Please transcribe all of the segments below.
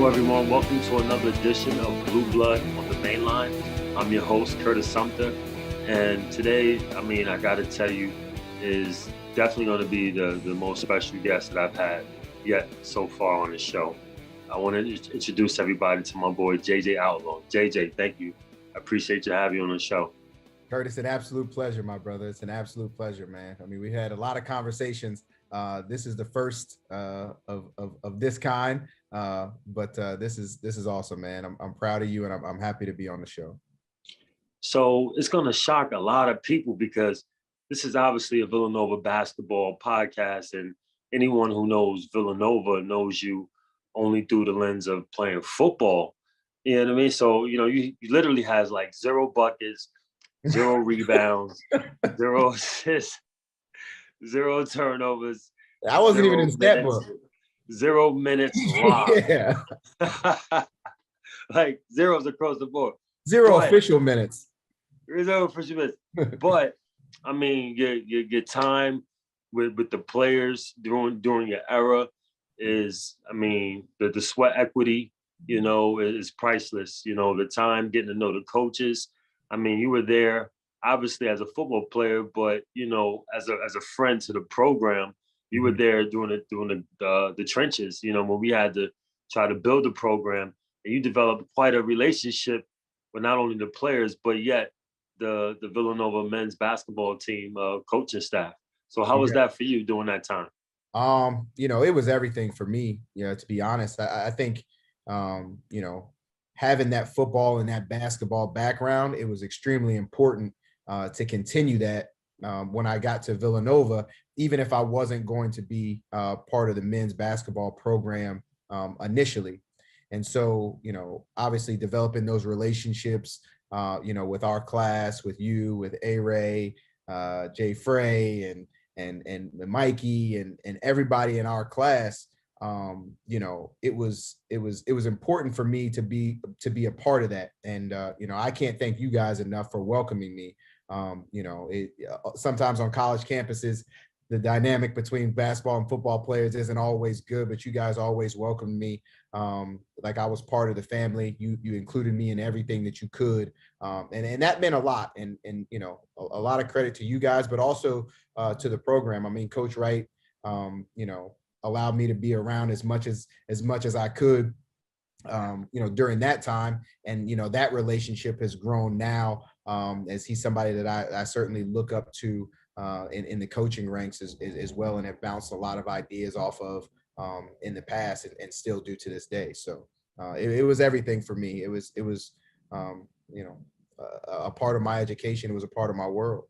Hello, everyone. Welcome to another edition of Blue Blood on the Main Line. I'm your host, Curtis Sumpter. And today, I got to tell you, is definitely going to be the most special guest that I've had yet so far on the show. I want to introduce everybody to my boy, JJ Outlaw. JJ, thank you. I appreciate you having you on the show. Curtis, an absolute pleasure, my brother. It's an absolute pleasure, man. I mean, we had a lot of conversations. This is the first of this kind, but this is awesome, man. I'm proud of you, and I'm happy to be on the show. So it's going to shock a lot of people because this is obviously a Villanova basketball podcast, and anyone who knows Villanova knows you only through the lens of playing football. You know what I mean? So, you literally has like 0 buckets, 0 rebounds, 0 assists, 0 turnovers. I wasn't even in stat book. 0 minutes lost. Yeah. Like zeros across the board. 0 official minutes. 0 official minutes. But I mean, your time with the players during your era is, the sweat equity, is priceless. The time getting to know the coaches. You were there obviously as a football player, but as a friend to the program, you were there doing the trenches. When we had to try to build the program, and you developed quite a relationship with not only the players, but yet the Villanova men's basketball team coaching staff. So how was that for you during that time? It was everything for me. To be honest, I think, having that football and that basketball background, it was extremely important to continue that when I got to Villanova, even if I wasn't going to be part of the men's basketball program initially. And so, obviously developing those relationships, with our class, with you, with A-Ray, Jay Frey, and Mikey, and everybody in our class, it was important for me to be a part of that. And, I can't thank you guys enough for welcoming me. Sometimes on college campuses, the dynamic between basketball and football players isn't always good, but you guys always welcomed me like I was part of the family. You included me in everything that you could, and that meant a lot. And a lot of credit to you guys, but also to the program. Coach Wright, allowed me to be around as much as I could, during that time. And, that relationship has grown now, as he's somebody that I certainly look up to in the coaching ranks as well, and have bounced a lot of ideas off of in the past, and still do to this day. So it was everything for me. It was a part of my education. It was a part of my world.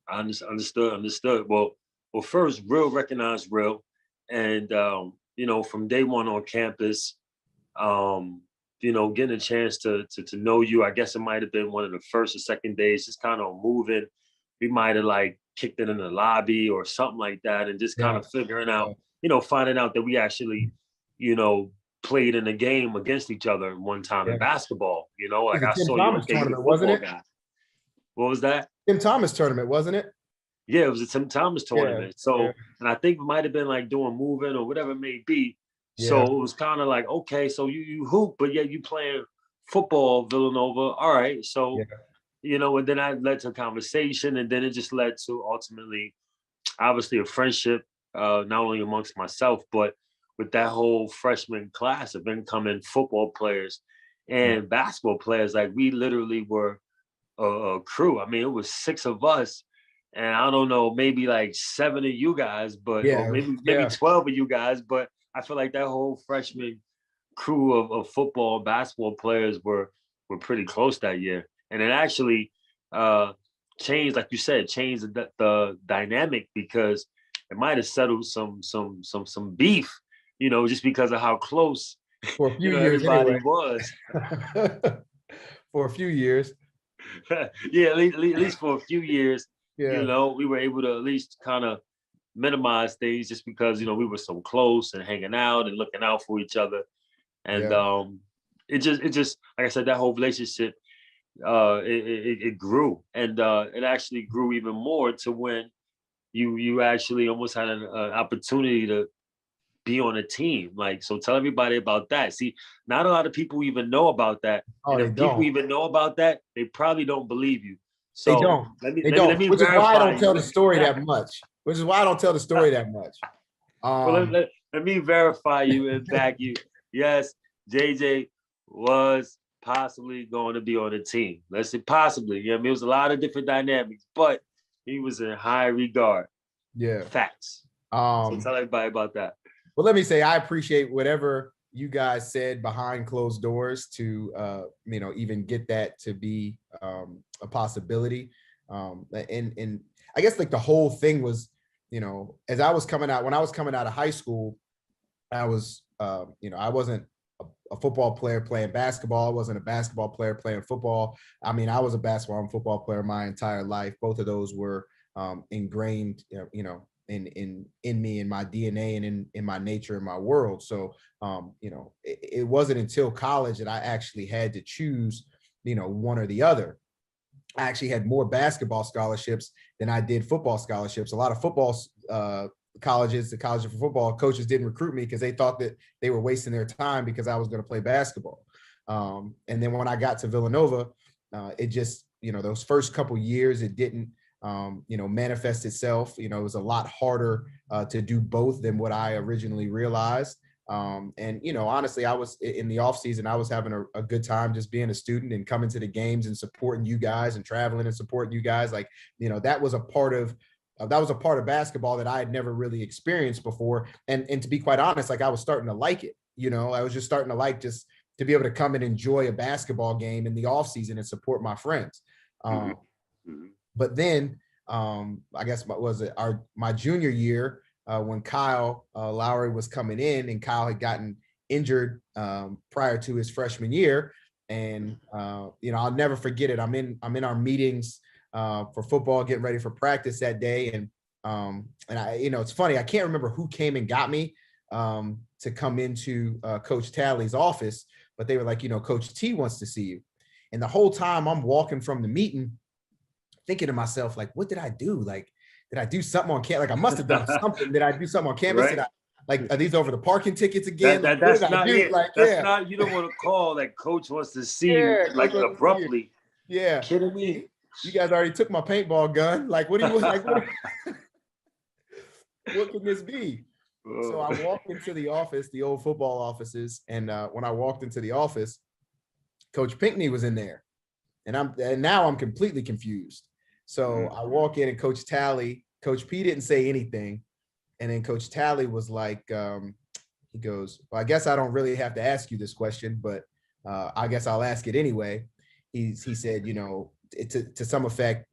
I understood. Well, first, real recognized real. And, from day one on campus, getting a chance to know you, I guess it might have been one of the first or second days, just kind of moving. We might have like kicked it in the lobby or something like that, and just kind of figuring out, finding out that we actually, played in a game against each other one time in basketball. Like I saw Thomas you, tournament, wasn't it? Guy. What was that? Tim Thomas tournament, wasn't it? Yeah, it was a Tim Thomas tournament. And I think it might have been like doing moving or whatever it may be. So it was kind of like, okay, so you hoop, but yeah, you playing football, Villanova. All right. So, and then that led to a conversation, and then it just led to ultimately, obviously, a friendship, not only amongst myself, but with that whole freshman class of incoming football players and basketball players. Like, we literally were a crew. It was 6 of us. And I don't know, maybe like 7 of you guys, but or maybe 12 of you guys. But I feel like that whole freshman crew of football and basketball players were pretty close that year. And it actually changed, like you said, changed the dynamic, because it might have settled some beef, just because of how close for a few years everybody was. For a few years. Yeah, at least for a few years. We were able to at least kind of minimize things, just because, we were so close and hanging out and looking out for each other. And it just, like I said, that whole relationship, it grew, and it actually grew even more to when you actually almost had an opportunity to be on a team. Like, so tell everybody about that. See, not a lot of people even know about that. Oh, and they if people don't. even know about that, they probably don't believe you. So They don't. let me Which is why I don't tell the story you. that much. Which is why I don't tell the story that much. Well, let me verify you and back you. Yes, JJ was possibly going to be on the team. Let's say possibly. You know what I mean? It was a lot of different dynamics, but he was in high regard. Yeah. Facts. So tell everybody about that. Well, let me say I appreciate whatever you guys said behind closed doors to even get that to be a possibility. And I guess like the whole thing was, as I was coming out, when I was coming out of high school, I was I wasn't a football player playing basketball. I wasn't a basketball player playing football. I mean, I was a basketball and football player my entire life. Both of those were ingrained, in me, in my DNA, and in my nature, in my world. So, it wasn't until college that I actually had to choose, one or the other. I actually had more basketball scholarships than I did football scholarships. A lot of football colleges, the college for football coaches didn't recruit me because they thought that they were wasting their time because I was going to play basketball. And then when I got to Villanova, it just, those first couple years, it didn't, manifest itself. It was a lot harder to do both than what I originally realized. And, honestly, I was in the off season, I was having a good time just being a student and coming to the games and supporting you guys and traveling and supporting you guys. Like, that was a part of basketball that I had never really experienced before. And to be quite honest, like I was starting to like it. I was just starting to like just to be able to come and enjoy a basketball game in the off season and support my friends. But then I guess my junior year, when Kyle Lowry was coming in, and Kyle had gotten injured prior to his freshman year. And, I'll never forget it. I'm in our meetings for football, getting ready for practice that day. And I, it's funny, I can't remember who came and got me to come into Coach Talley's office, but they were like, Coach T wants to see you. And the whole time I'm walking from the meeting, thinking to myself, like, what did I do? Like, did I do something on campus? Like, I must have done something. Did I do something on campus? Right. Are these over the parking tickets again? That's not it. That's not, you don't want to call that coach wants to see you like abruptly. Yeah. Kidding me? You guys already took my paintball gun. Like, what do you like? What can this be? So I walked into the office, the old football offices. And when I walked into the office, Coach Pinkney was in there. And now I'm completely confused. So I walk in and Coach P didn't say anything. And then Coach Talley was like, he goes, well, I guess I don't really have to ask you this question, but I guess I'll ask it anyway. He said, to some effect,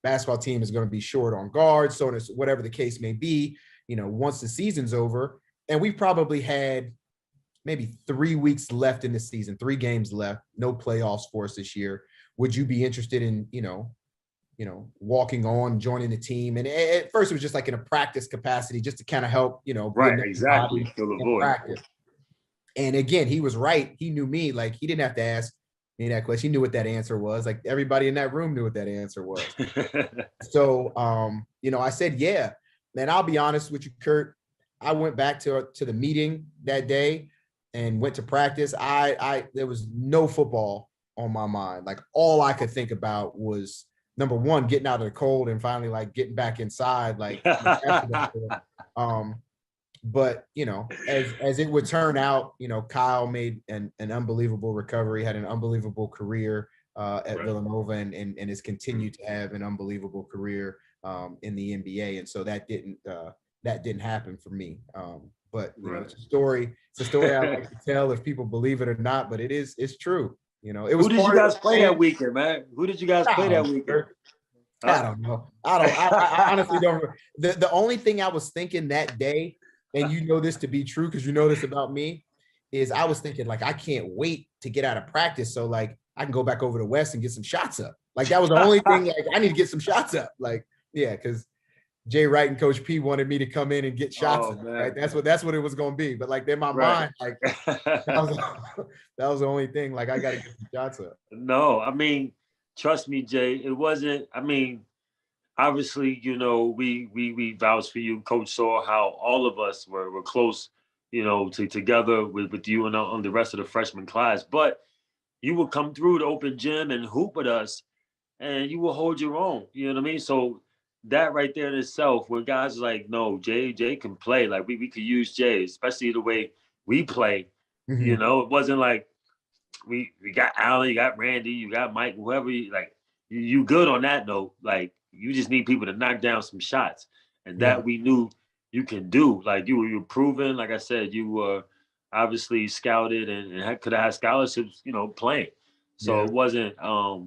basketball team is going to be short on guards. So whatever the case may be, once the season's over, and we probably had maybe 3 weeks left in the season, 3 games left, no playoffs for us this year. Would you be interested in, walking on, joining the team? And at first it was just like in a practice capacity, just to kind of help, right, exactly, fill the void. Practice. And again, he was right. He knew me. Like, he didn't have to ask me that question. He knew what that answer was. Like, everybody in that room knew what that answer was. So, I said, yeah. Man, I'll be honest with you, Kurt. I went back to the meeting that day and went to practice. There was no football on my mind. Like, all I could think about was, number one, getting out of the cold and finally like getting back inside. Like, but as it would turn out, Kyle made an unbelievable recovery, had an unbelievable career at Villanova, and has continued to have an unbelievable career in the NBA. And so that didn't happen for me. But it's a story I like to tell, if people believe it or not, but it's true. It was. Who did you guys play that weekend, man? Who did you guys play that weekend? I don't know. I honestly don't remember. The only thing I was thinking that day, and this to be true because you know this about me, is I was thinking, like, I can't wait to get out of practice so like I can go back over to West and get some shots up. Like, that was the only thing. Like, I need to get some shots up. Like, yeah, because Jay Wright and Coach P wanted me to come in and get shots up. Right? That's what it was going to be. But like, in my mind, like that was the only thing. Like, I got to get some shots up. No, I mean, trust me, Jay. It wasn't. I mean, obviously, we vouched for you. Coach saw how all of us were close, together with you and on the rest of the freshman class. But you would come through the open gym and hoop with us, and you will hold your own. You know what I mean? So that right there in itself, where guys are like, no, Jay can play. Like we could use Jay, especially the way we play. Mhm. It wasn't like we got Allen, you got Randy, you got Mike, whoever you good on that note. Like you just need people to knock down some shots. And Yeah. that we knew you can do. Like you were proven, like I said, you were obviously scouted and could have had scholarships, playing. So Yeah. it wasn't a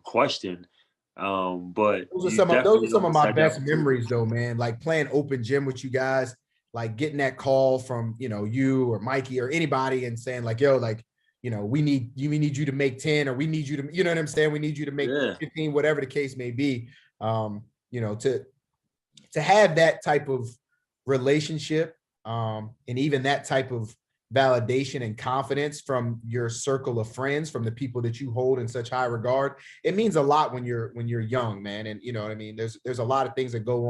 question. But Those are you some of those are definitely some of my had the best opportunity. memories though, man. Like playing open gym with you guys, like getting that call from, you or Mikey or anybody and saying like, yo, like, we need you to make 10, or we need you to, you know what I'm saying? We need you to make Yeah. 15, whatever the case may be. To have that type of relationship, and even that type of validation and confidence from your circle of friends, from the people that you hold in such high regard, it means a lot when you're young, man. And you know what I mean? There's a lot of things that go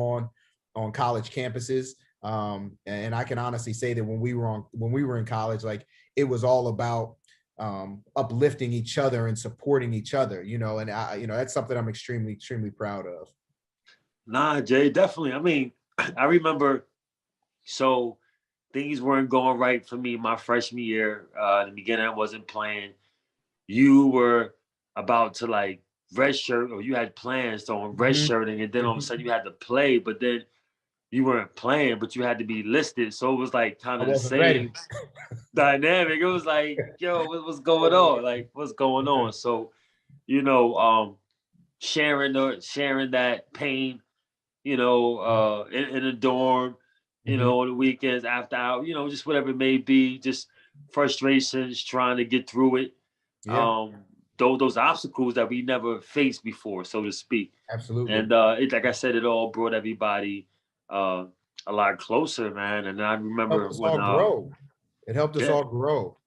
on college campuses. And I can honestly say that when we were in college, like it was all about uplifting each other and supporting each other, and that's something I'm extremely, extremely proud of. Nah, Jay, definitely. I mean, I remember so things weren't going right for me my freshman year. In the beginning, I wasn't playing. You were about to like redshirt, or you had plans on Mhm. redshirting, and then all of a Mhm. sudden you had to play, but then you weren't playing, but you had to be listed. So it was like kind I of the wasn't ready. same dynamic. It was like, yo, what's going Oh, on? Like, what's going yeah. on? So, you know, um, sharing that pain, in a dorm, Mhm. on the weekends after hour, just whatever it may be, just frustrations, trying to get through it. Yeah, Um, those obstacles that we never faced before, so to speak. absolutely. And like I said, it all brought everybody uh, a lot closer, man. And I Helped remember us when, all grow. It helped us yeah. all grow.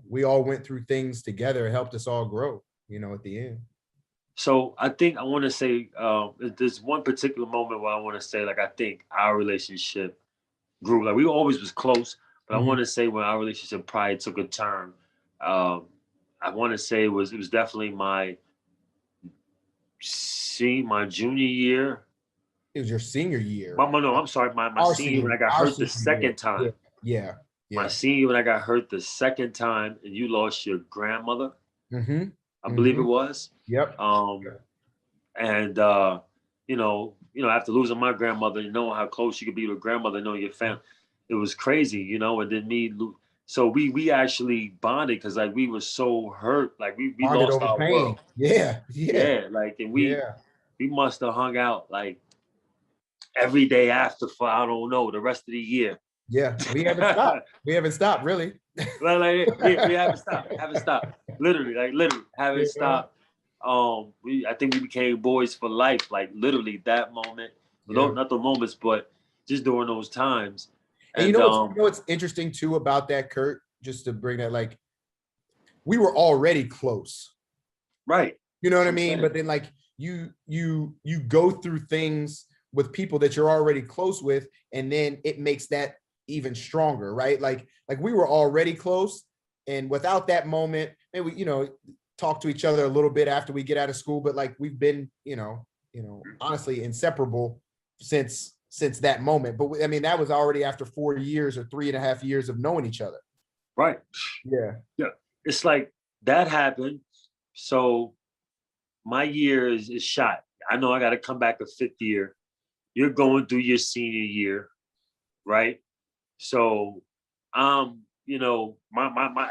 We all went through things together. It helped us all grow. At the end. So I think I want to say there's one particular moment where I want to say, like, I think our relationship grew. Like we always was close, but I Mhm. want to say when our relationship probably took a turn. Um, I want to say it was definitely my junior year. It was your senior year. No, I'm sorry, my Our senior when senior, I got our hurt the senior year. second time. Yeah, yeah, My yeah. senior when I got hurt the second time, and you lost your grandmother, Mm-hmm. I believe it Mm-hmm. was. Yep. Um, and after losing my grandmother, knowing how close you could be to a grandmother, knowing your family, it was crazy, and then so we actually bonded because like we were so hurt, like we Bonded lost over our pain. world. Yeah, yeah, Yeah, like, and yeah, we must have hung out like every day after for I don't know the rest of the year. yeah. We haven't stopped. We haven't stopped, really. We haven't stopped. Literally haven't Yeah, stopped. I think we became boys for life, like literally that moment. No, yeah. not the moments, but just during those times. And And what's interesting too about that, Kurt, just to bring that, like, we were already close. right, You know what that's I what I'm mean? saying. But then like you go through things with people that you're already close with, and then it makes that even stronger, right? Like we were already close, and without that moment, maybe we, talk to each other a little bit after we get out of school, but like we've been, honestly inseparable since that moment. But I mean, that was already after 4 years or 3.5 years of knowing each other. Right. Yeah. Yeah. It's like that happened. So my year is shot. I know I got to come back a fifth year. You're going through your senior year, right? So, my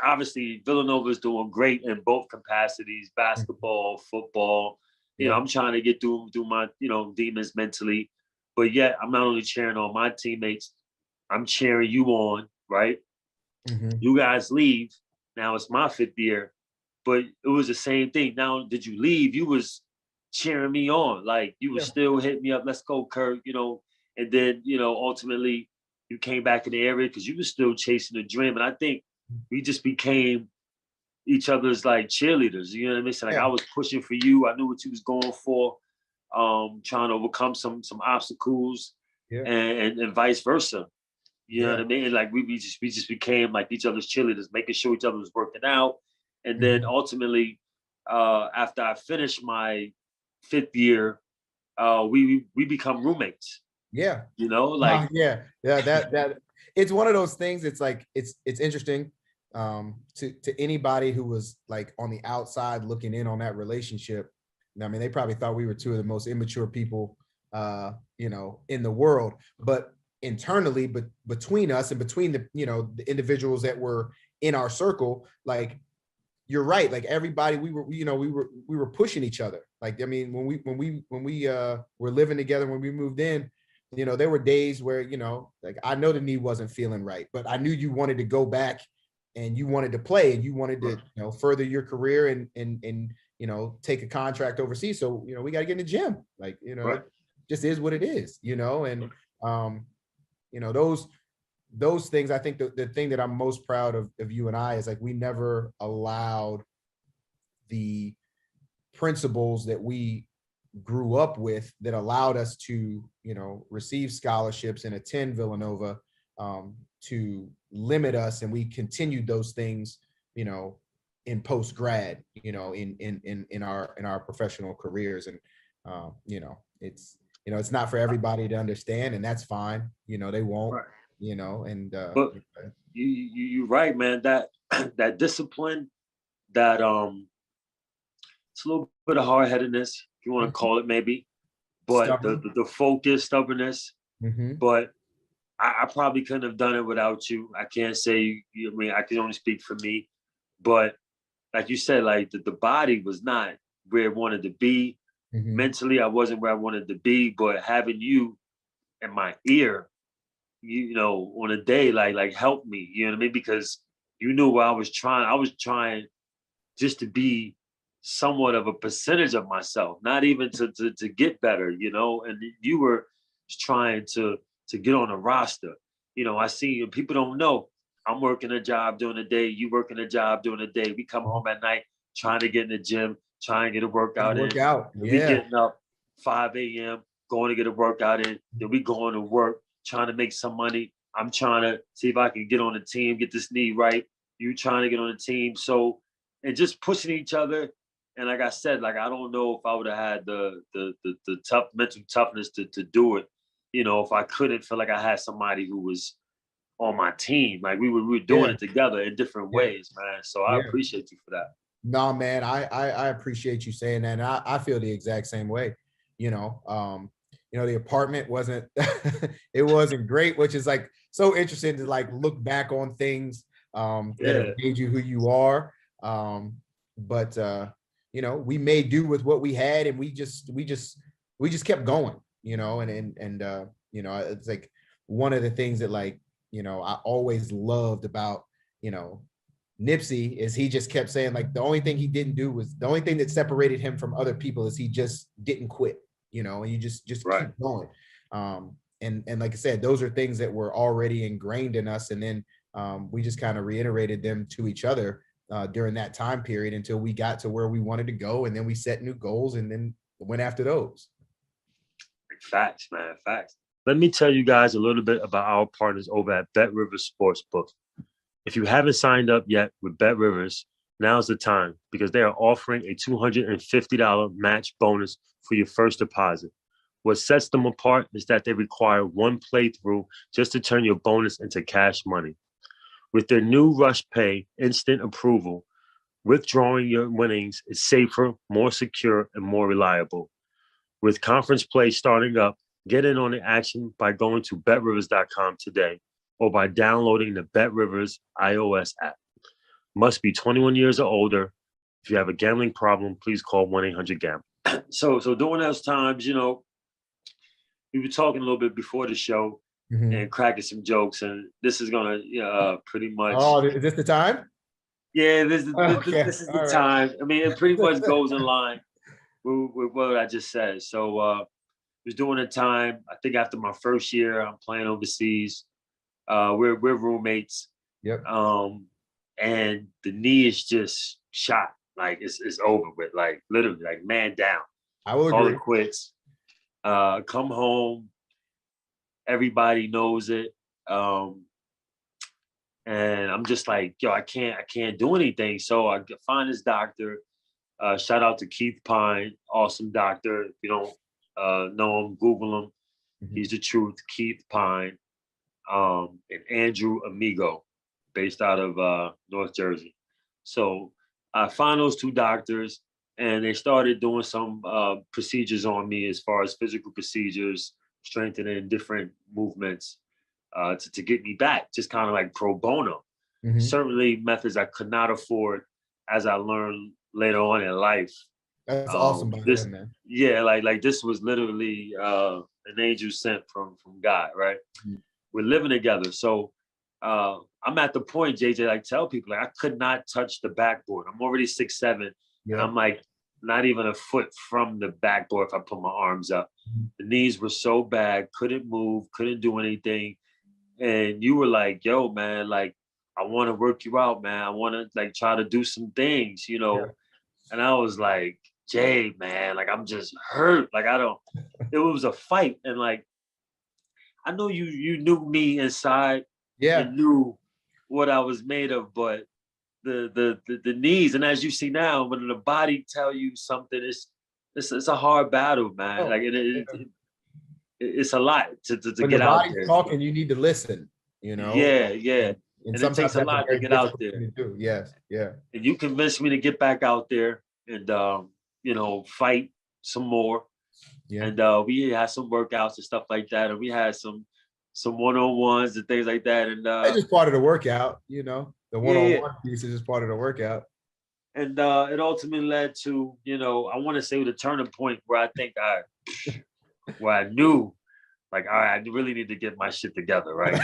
obviously Villanova is doing great in both capacities, basketball, football. Yeah. I'm trying to get through my, demons mentally. But yet I'm not only cheering on my teammates, I'm cheering you on, right? Mm-hmm. You guys leave. Now it's my fifth year. But it was the same thing. Now, did you leave? You was cheering me on. Like you was Yeah. still hitting me up, let's go, Kurt, and then, ultimately you came back in the area because you was still chasing the dream. And I think we just became each other's like cheerleaders. You know what I mean? So like I Yeah. was pushing for you. I knew what you was going for. trying to overcome some obstacles, Yeah. and vice versa. You know Yeah. what I mean? Like we just became like each other's cheerleaders, making sure each other was working out. And then ultimately, after I finished my 5th year, we become roommates. Yeah. You know, like Yeah. That it's one of those things. It's like it's interesting to anybody who was like on the outside looking in on that relationship. I mean, they probably thought we were two of the most immature people in the world, but internally, but between us and between the the individuals that were in our circle, like you're right, like everybody, we were pushing each other. Like, I mean, when we were living together, when we moved in, there were days where, like, I know the knee wasn't feeling right, but I knew you wanted to go back and you wanted to play and you wanted to, further your career and take a contract overseas. So, we got to get in the gym. Like, it just is what it is, and, those things. I think the thing that I'm most proud of you and I is like, we never allowed the principles that we grew up with that allowed us to, receive scholarships and attend Villanova, to limit us. And we continued those things, in post grad, in our professional careers. And, it's not for everybody to understand, and that's fine. They won't, and but you're right, man. That that discipline, that it's a little bit of hard-headedness, if you want to call it, maybe, but the focus, stubbornness. But I probably couldn't have done it without you. I can't say I mean, I can only speak for me, but like you said, like the body was not where it wanted to be. Mentally, I wasn't where I wanted to be, but having you in my ear, on a day, like help me, you know what I mean? Because you knew where I was trying. I was trying just to be somewhat of a percentage of myself, not even to get better, and you were trying to get on a roster. I see people don't know I'm working a job during the day, you working a job during the day. We come home at night trying to get in the gym, trying to get a workout in. We getting up 5 a.m., going to get a workout in. Then we going to work, trying to make some money. I'm trying to see if I can get on the team, get this knee right. You trying to get on the team. So, and just pushing each other. And like I said, like, I don't know if I would have had the tough mental toughness to do it. If I couldn't feel like I had somebody who was on my team. Like we were doing it together in different ways, man. So I appreciate you for that. No, man, I appreciate you saying that. And I feel the exact same way. The apartment wasn't it wasn't great, which is like so interesting to like look back on things that have made you who you are. But we made do with what we had, and we just kept going, and it's like one of the things that, like, I always loved about, Nipsey is he just kept saying, like, the only thing he didn't do was the only thing that separated him from other people is he just didn't quit, and you just keep going. And like I said, those are things that were already ingrained in us. And then we just kind of reiterated them to each other during that time period until we got to where we wanted to go. And then we set new goals and then went after those. Facts, man, facts. Let me tell you guys a little bit about our partners over at BetRivers Sportsbook. If you haven't signed up yet with BetRivers, now's the time, because they are offering a $250 match bonus for your first deposit. What sets them apart is that they require one playthrough just to turn your bonus into cash money. With their new Rush Pay instant approval, withdrawing your winnings is safer, more secure, and more reliable. With conference play starting up, get in on the action by going to BetRivers.com today or by downloading the BetRivers iOS app. Must be 21 years or older. If you have a gambling problem, please call 1-800-GAMBLE. So during those times, we were talking a little bit before the show and cracking some jokes, and this is gonna pretty much. Oh, is this the time? Yeah, this is the time. I mean, it pretty much goes in line with what I just said. So it was during a time, I think after my first year, I'm playing overseas. We're roommates. Yep. And the knee is just shot. Like it's over with. Like literally, like man down. I will Call agree. it quits. Come home, everybody knows it. And I'm just like, yo, I can't do anything. So I find this doctor. Shout out to Keith Pine, awesome doctor. If you don't know him, Google him. Mhm. He's the truth. Keith Pine, and Andrew Amigo, based out of North Jersey. So I found those two doctors, and they started doing some procedures on me as far as physical procedures, strengthening different movements to get me back, just kind of like pro bono. Mhm. Certainly methods I could not afford as I learned later on in life. That's awesome by This, them, man. yeah, like this was literally an angel sent from God, right? Mhm. We're living together. So I'm at the point, JJ, like tell people, like I could not touch the backboard. I'm already 6'7", and Yep. I'm like not even a foot from the backboard if I put my arms up. Mhm. The knees were so bad, couldn't move, couldn't do anything. And you were like, yo, man, like I want to work you out, man. I want to like try to do some things, you Yeah. know. And I was like, Jay, man, like I'm just hurt. Like I don't. It was a fight, and like I know you knew me inside Yeah. and knew what I was made of, but the knees, and as you see now, when the body tell you something, it's a hard battle, man. Oh, Like it's a lot to when the get out body's there. talking, you need to listen, Yeah, yeah. and And it sometimes takes a that's a lot to very get out difficult there. thing to do. Yes. Yeah. And you convinced me to get back out there and fight some more. Yeah. And we had some workouts and stuff like that, and we had some one-on-ones and things like that. And It's just part of the workout, The yeah, yeah. one-on-one piece is just part of the workout. And it ultimately led to, I want to say the turning point where I think where I knew, like, all right, I really need to get my shit together, right?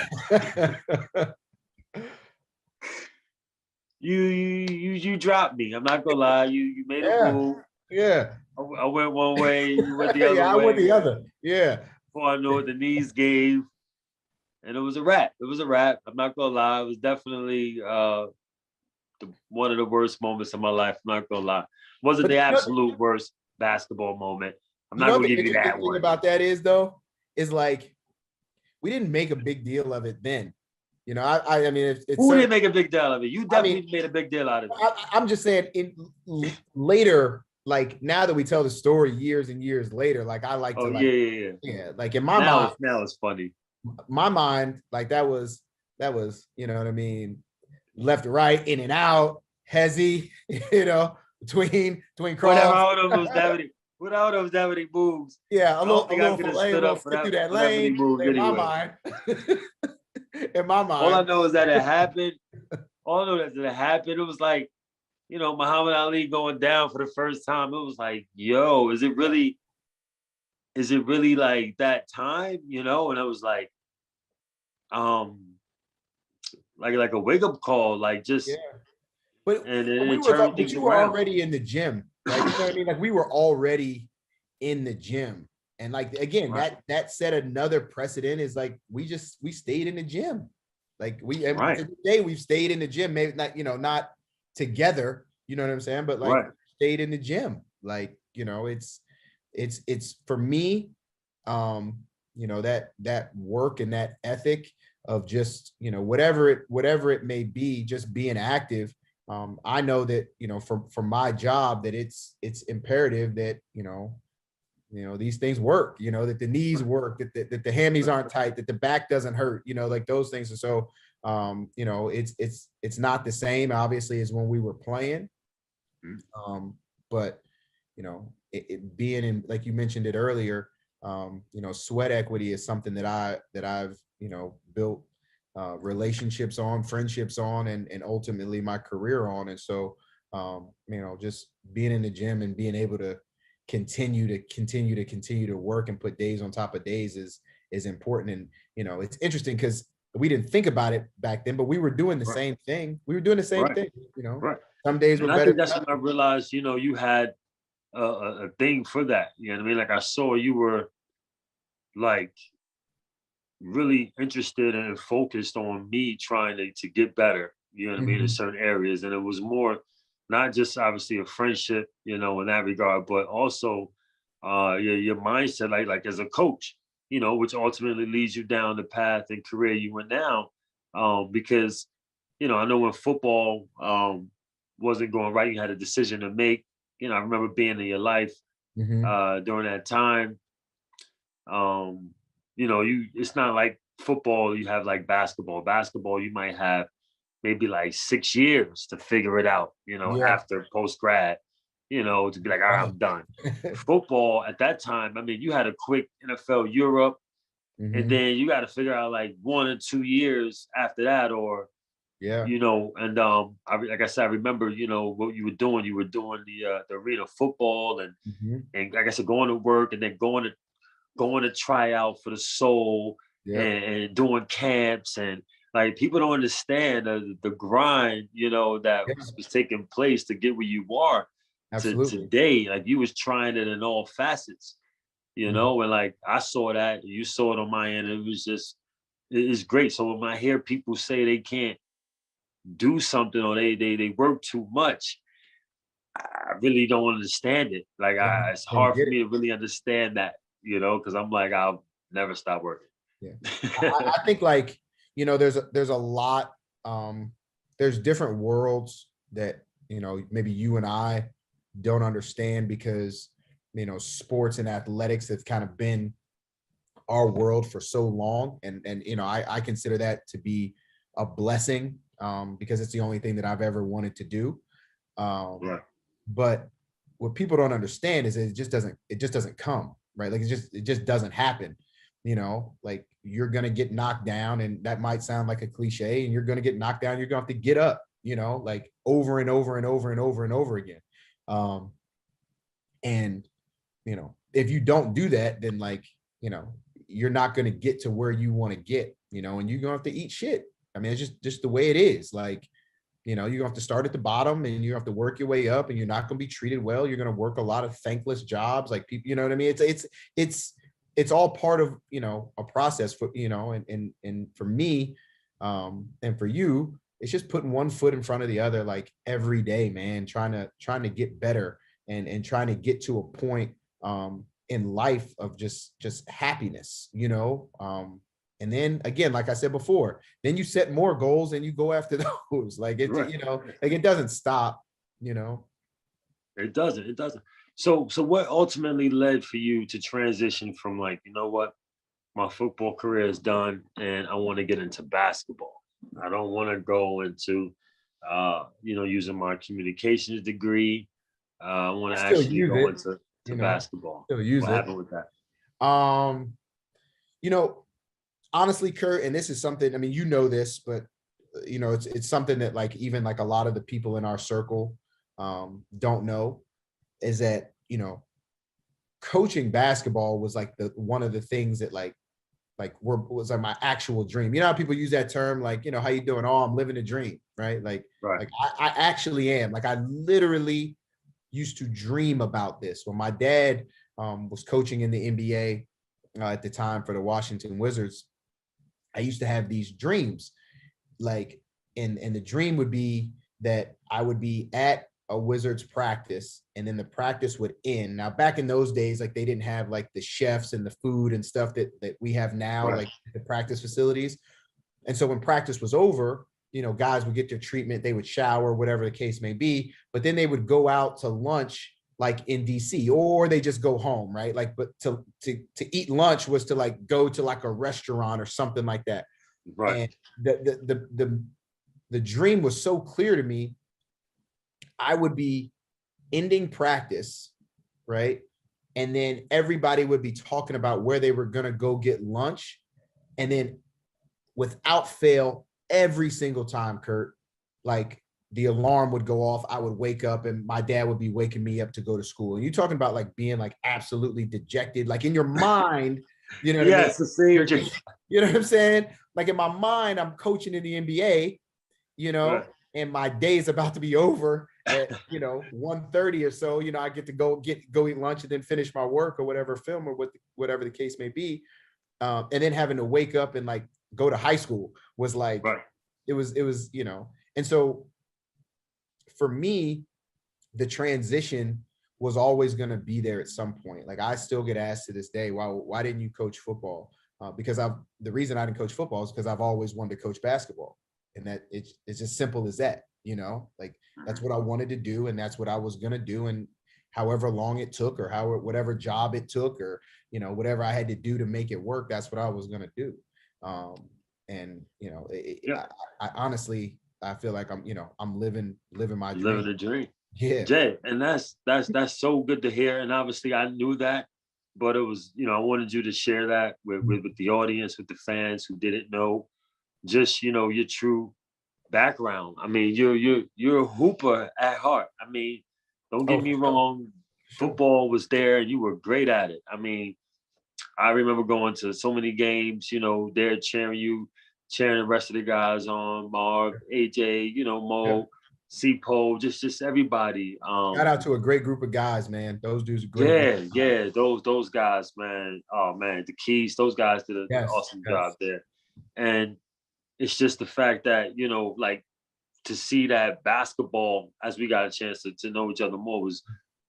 You dropped me. I'm not gonna lie. You made a Yeah. move. Yeah. I went one way, you went the other Yeah, I went way. the other. Yeah. Before I knew it, the knees gave, and it was a wrap. It was a wrap. I'm not gonna lie. It was definitely one of the worst moments of my life. I'm not gonna lie. Wasn't But the absolute worst basketball moment. I'm not gonna the give you interesting that thing one. about that is though, is like we didn't make a big deal of it then. I mean, it's Who didn't make a big deal of it? You definitely made a big deal out of it. I'm just saying, later, like now that we tell the story years and years later, like I like to Yeah. like in my mind, Now it's funny. My mind, like that was, you know what I mean, left to right, in and out, hezzy, between cross. Without those that many moves. Yeah, I don't think I little could have fillet, a stood little up fit through that for that many lane. moves In my anyway. mind, in my mind. All I know is that it happened. All I know is that it happened. It was like, Muhammad Ali going down for the first time. It was like, yo, is it really like that time? And it was like, like a wake up call, like just, Yeah. But and we it were, turned but things you were around. already in the gym, right? You know what I mean? Like we were already in the gym, and like again, Right. that set another precedent. Is like we stayed in the gym, like to Right. this day we've stayed in the gym. Maybe not, not together. You know what I'm saying? But like Right. stayed in the gym. Like it's for me. That work and that ethic of just whatever it may be, just being active. I know that for my job that it's imperative that these things work, that the knees work, that the hammies aren't tight, that the back doesn't hurt, like those things. And so it's not the same obviously as when we were playing, but being in, like you mentioned it earlier, sweat equity is something that I've built relationships on, friendships on, and ultimately my career on. And so just being in the gym and being able to continue to work and put days on top of days is important. And it's interesting because we didn't think about it back then, but we were doing the same thing. We were doing the same thing. Right. Some days And were I better think that's when I realized, you had a thing for that. You know what I mean? Like I saw you were like really interested and focused on me trying to get better, you know what I mean, in certain areas. And it was more not just obviously a friendship, in that regard, but also your mindset, like as a coach, which ultimately leads you down the path and career you went down. Because, I know when football wasn't going right, you had a decision to make. I remember being in your life during that time. It's not like football, you have like basketball. Basketball, you might have maybe like 6 years to figure it out, after post grad, to be like, all right, I'm done. Football at that time, I mean, you had a quick NFL Europe, and then you got to figure out like 1 or 2 years after that, or and like I said, I remember, what you were doing. You were doing the arena football, and like I said, going to work, and then going to try out for the Soul, and doing camps, and like people don't understand the grind, that was taking place to get where you are to today. Like you was trying it in all facets, and like I saw that, you saw it on my end. It was just, it's great. So when I hear people say they can't do something, or they work too much, I really don't understand it. Like it's hard for me to really understand that, because I'm like, I'll never stop working. I think like, there's a lot, there's different worlds that, maybe you and I don't understand, because, sports and athletics have kind of been our world for so long. And I consider that to be a blessing, because it's the only thing that I've ever wanted to do. But what people don't understand is it just doesn't come, right? Like it just doesn't happen. Like you're going to get knocked down, and that might sound like a cliche, and you're going to get knocked down. You're going to have to get up, like over and over and over and over and over again. And, if you don't do that, then like, you're not going to get to where you want to get, and you're going to have to eat shit. I mean, it's just the way it is. Like, you're going to have to start at the bottom, and you have to work your way up, and you're not going to be treated well. You're going to work a lot of thankless jobs. Like people, you know what I mean? It's all part of, a process for, and for me, and for you, it's just putting one foot in front of the other, like every day, man, trying to get better, and trying to get to a point, in life of just happiness, and then again, like I said before, then you set more goals and you go after those. Like it, like it doesn't stop, It doesn't. So what ultimately led for you to transition from like, what, my football career is done and I want to get into basketball. I don't want to go into, using my communications degree. I want to actually go into basketball. What happened with that? Honestly, Kurt, and this is something, I mean, this, but it's something that like, even like a lot of the people in our circle don't know, is that, coaching basketball was like one of the things that was like my actual dream. How people use that term, like, how you doing? Oh, I'm living a dream, right? Like I actually am. Like I literally used to dream about this. When my dad was coaching in the NBA at the time for the Washington Wizards, I used to have these dreams, like, and the dream would be that I would be at a Wizards practice, and then the practice would end. Now, back in those days, like they didn't have like the chefs and the food and stuff that we have now, like the practice facilities. And so when practice was over, guys would get their treatment, they would shower, whatever the case may be, but then they would go out to lunch, like in DC, or they just go home, right? Like, but to eat lunch was to like go to like a restaurant or something like that. Right. And the dream was so clear to me. I would be ending practice, right? And then everybody would be talking about where they were going to go get lunch. And then without fail, every single time, Kurt, like the alarm would go off, I would wake up and my dad would be waking me up to go to school. And you're talking about like being like absolutely dejected, like in your mind, you know what I mean? The same. You know what I'm saying? Like in my mind, I'm coaching in the NBA, and my day is about to be over at 1:30 or so. I get to go eat lunch and then finish my work or whatever, film or whatever the case may be. And then having to wake up and like go to high school was like, it was, and so for me, the transition was always going to be there at some point. Like I still get asked to this day, why didn't you coach football? Because the reason I didn't coach football is because I've always wanted to coach basketball, and that it's just simple as that. Like that's what I wanted to do, and that's what I was going to do, and however long it took, or whatever job it took, or whatever I had to do to make it work, that's what I was going to do. And I honestly, I feel like I'm living my dream. Living the dream. Yeah. Jay, and that's so good to hear. And obviously I knew that, but it was, I wanted you to share that with the audience, with the fans who didn't know just, your true background. I mean, you're a hooper at heart. I mean, don't get me wrong, football was there and you were great at it. I mean, I remember going to so many games, there cheering you, cheering the rest of the guys on, Mark, AJ, Mo, C-Pole, just everybody. Shout out to a great group of guys, man. Those dudes are great. Yeah, those guys, man. Oh man, the Keys, those guys did an awesome job there. And it's just the fact that, like to see that basketball, as we got a chance to know each other more, was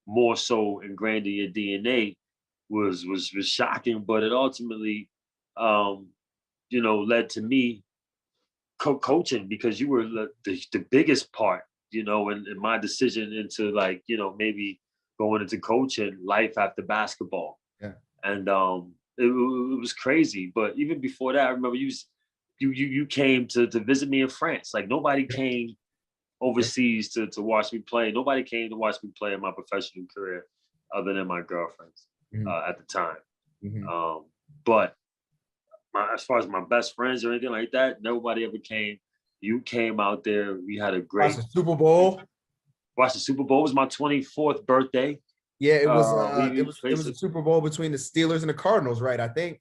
more so ingrained in your DNA was shocking, but it ultimately led to me coaching, because you were the biggest part, in my decision into like, maybe going into coaching life after basketball. Yeah. And it was crazy. But even before that, I remember you came to visit me in France. Like nobody came overseas to watch me play. Nobody came to watch me play in my professional career other than my girlfriends at the time. Mm-hmm. But as far as my best friends or anything like that, nobody ever came. You came out there. We had a great watch the Super Bowl. Watch the Super Bowl. It was my 24th birthday. Yeah, it was a Super Bowl between the Steelers and the Cardinals, right? I think.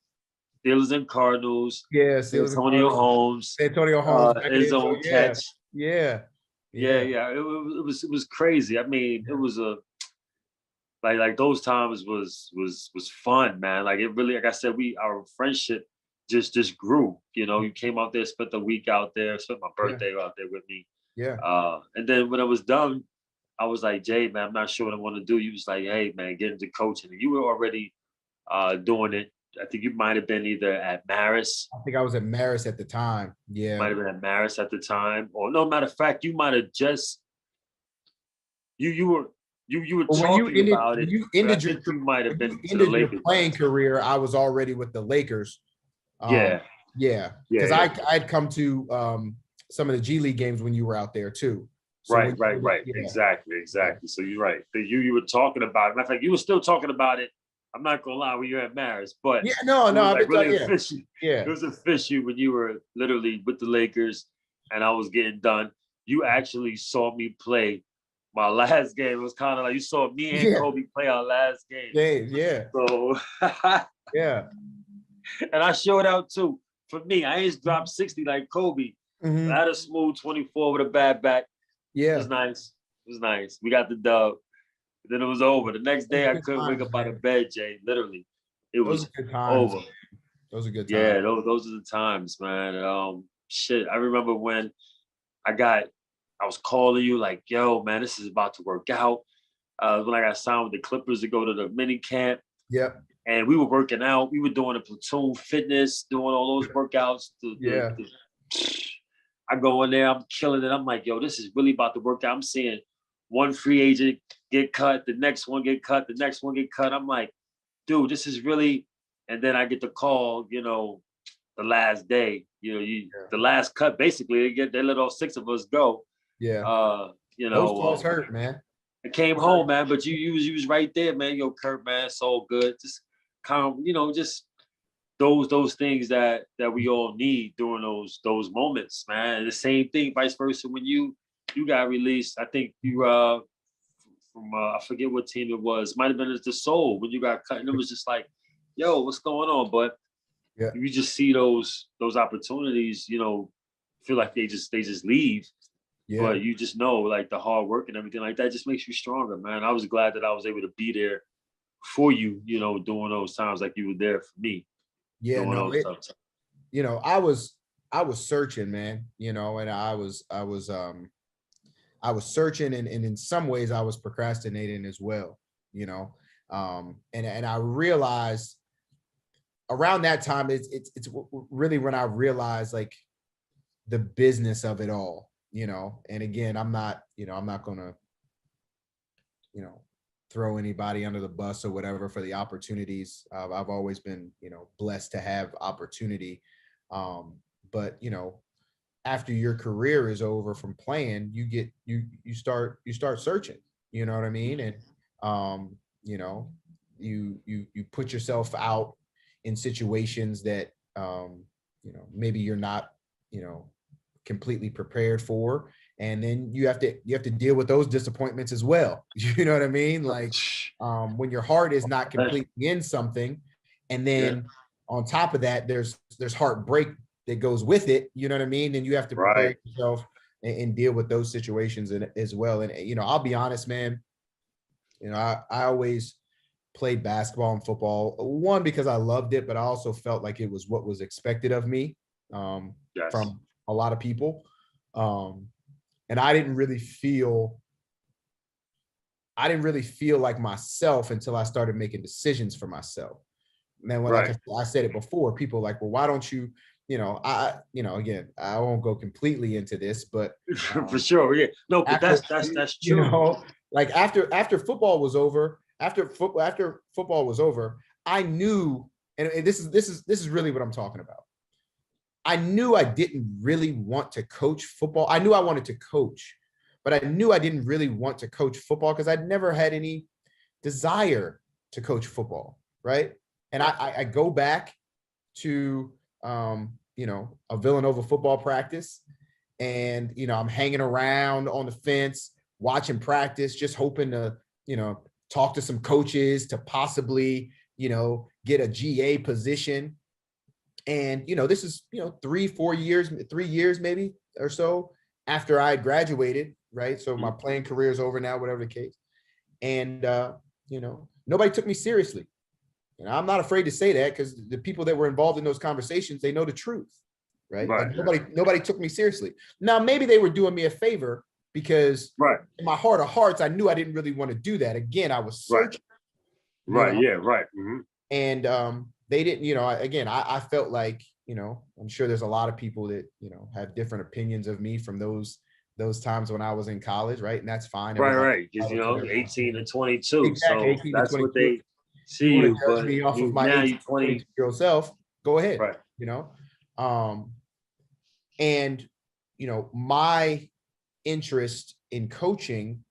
Steelers and Cardinals. Yeah, Antonio Holmes. His own catch. Yeah. It was crazy. I mean, it was a like those times was fun, man. Like it really, like I said, our friendship just grew. You came out there, spent the week out there, spent my birthday out there with me. Yeah. And then when I was done, I was like, Jay, man, I'm not sure what I want to do. You was like, hey, man, get into coaching. And you were already doing it. I think you might have been either at Marist. I think I was at Marist at the time. Yeah. Might have been at Marist at the time. Or no, matter of fact, you might have just you were talking about it. You ended your might have been to the Lakers. Playing career. I was already with the Lakers. Yeah. Because I'd come to some of the G League games when you were out there too. So right. Yeah. Exactly. So you're right. You were talking about it. Matter of fact, you were still talking about it. I'm not gonna lie, when you're at Marist, but it was official when you were literally with the Lakers and I was getting done. You actually saw me play my last game. It was kind of like you saw me and Kobe play our last game. Yeah. So yeah. And I showed out too. For me, I ain't dropped 60 like Kobe. Mm-hmm. I had a smooth 24 with a bad back. Yeah. It was nice. We got the dub. Then it was over. The next day, I couldn't wake up out of bed, Jay. Literally, it was over. Those are good times. Yeah, those are the times, man. Shit, I remember when I was calling you like, yo, man, this is about to work out. When I got signed with the Clippers to go to the mini camp. Yep. And we were working out. We were doing a platoon fitness, doing all those workouts. I go in there, I'm killing it. I'm like, yo, this is really about to work out. I'm seeing one free agent get cut, the next one get cut, the next one get cut. I'm like, dude, this is really. And then I get the call, the last day, the last cut. Basically, they let all 6 of us go. Yeah. Those calls hurt, man. I came home, man, but you was right there, man. Yo, Kurt, man, it's all good. Just kind of, just those things that we all need during those moments, man. And the same thing, vice versa, when you got released. I think you from I forget what team it was. Might have been the Soul when you got cut, and it was just like, yo, what's going on? But you just see those opportunities, feel like they just leave. Yeah. But you just know, like, the hard work and everything like that just makes you stronger, man. I was glad that I was able to be there for you, during those times, like you were there for me. Yeah, I was searching, man, and I was searching, and in some ways I was procrastinating as well. you know. And I realized around that time, it's really when I realized like the business of it all, you know. And again, I'm not gonna, you know, throw anybody under the bus or whatever for the opportunities. I've always been, you know, blessed to have opportunity. But you know, after your career is over from playing, you start searching, you know what I mean? And you know, you put yourself out in situations that you know, maybe you're not, you know, completely prepared for, and then you have to deal with those disappointments as well. You know what I mean? Like when your heart is not completely in something, and then on top of that there's heartbreak that goes with it, you know what I mean? Then you have to prepare yourself and deal with those situations as well. And you know, I'll be honest, man, you know, I always played basketball and football, one, because I loved it, but I also felt like it was what was expected of me from a lot of people. And I didn't really feel like myself until I started making decisions for myself. Man, when like I said it before, people are like, well, why don't you, you know, again, I won't go completely into this, but for sure, yeah, no, but that's true. You know, like after football was over, after football was over, I knew, and this is really what I'm talking about. I knew I didn't really want to coach football. I knew I wanted to coach, but I knew I didn't really want to coach football because I'd never had any desire to coach football, right? And I go back to you know, a Villanova football practice, and you know, I'm hanging around on the fence watching practice, just hoping to, you know, talk to some coaches to possibly, you know, get a GA position. And you know, this is, you know, 3 years maybe or so after I had graduated, right? So my playing career is over now, whatever the case. And you know, nobody took me seriously. And I'm not afraid to say that, because the people that were involved in those conversations, they know the truth, right? Like nobody took me seriously. Now, maybe they were doing me a favor, because in my heart of hearts, I knew I didn't really want to do that. Again, I was searching. And they didn't, you know, again, I felt like, you know, I'm sure there's a lot of people that, you know, have different opinions of me from those times when I was in college, right? And that's fine. Right. Because, you know, 18 to 22. Exactly, so that's what they see you, but me off of my 18, 22-year-old self, go ahead, you know. And you know, my interest in coaching,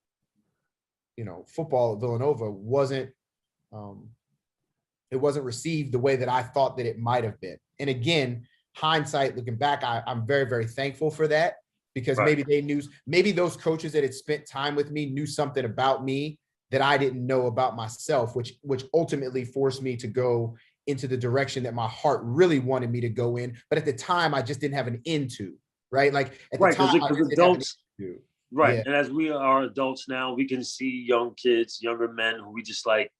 you know, football at Villanova wasn't it wasn't received the way that I thought that it might have been. And again, hindsight, looking back, I'm very, very thankful for that, because maybe they knew, maybe those coaches that had spent time with me knew something about me that I didn't know about myself, which ultimately forced me to go into the direction that my heart really wanted me to go in. But at the time, I just didn't have an into, right? Like at the time, because adults, and as we are adults now, we can see young kids, younger men who we just like,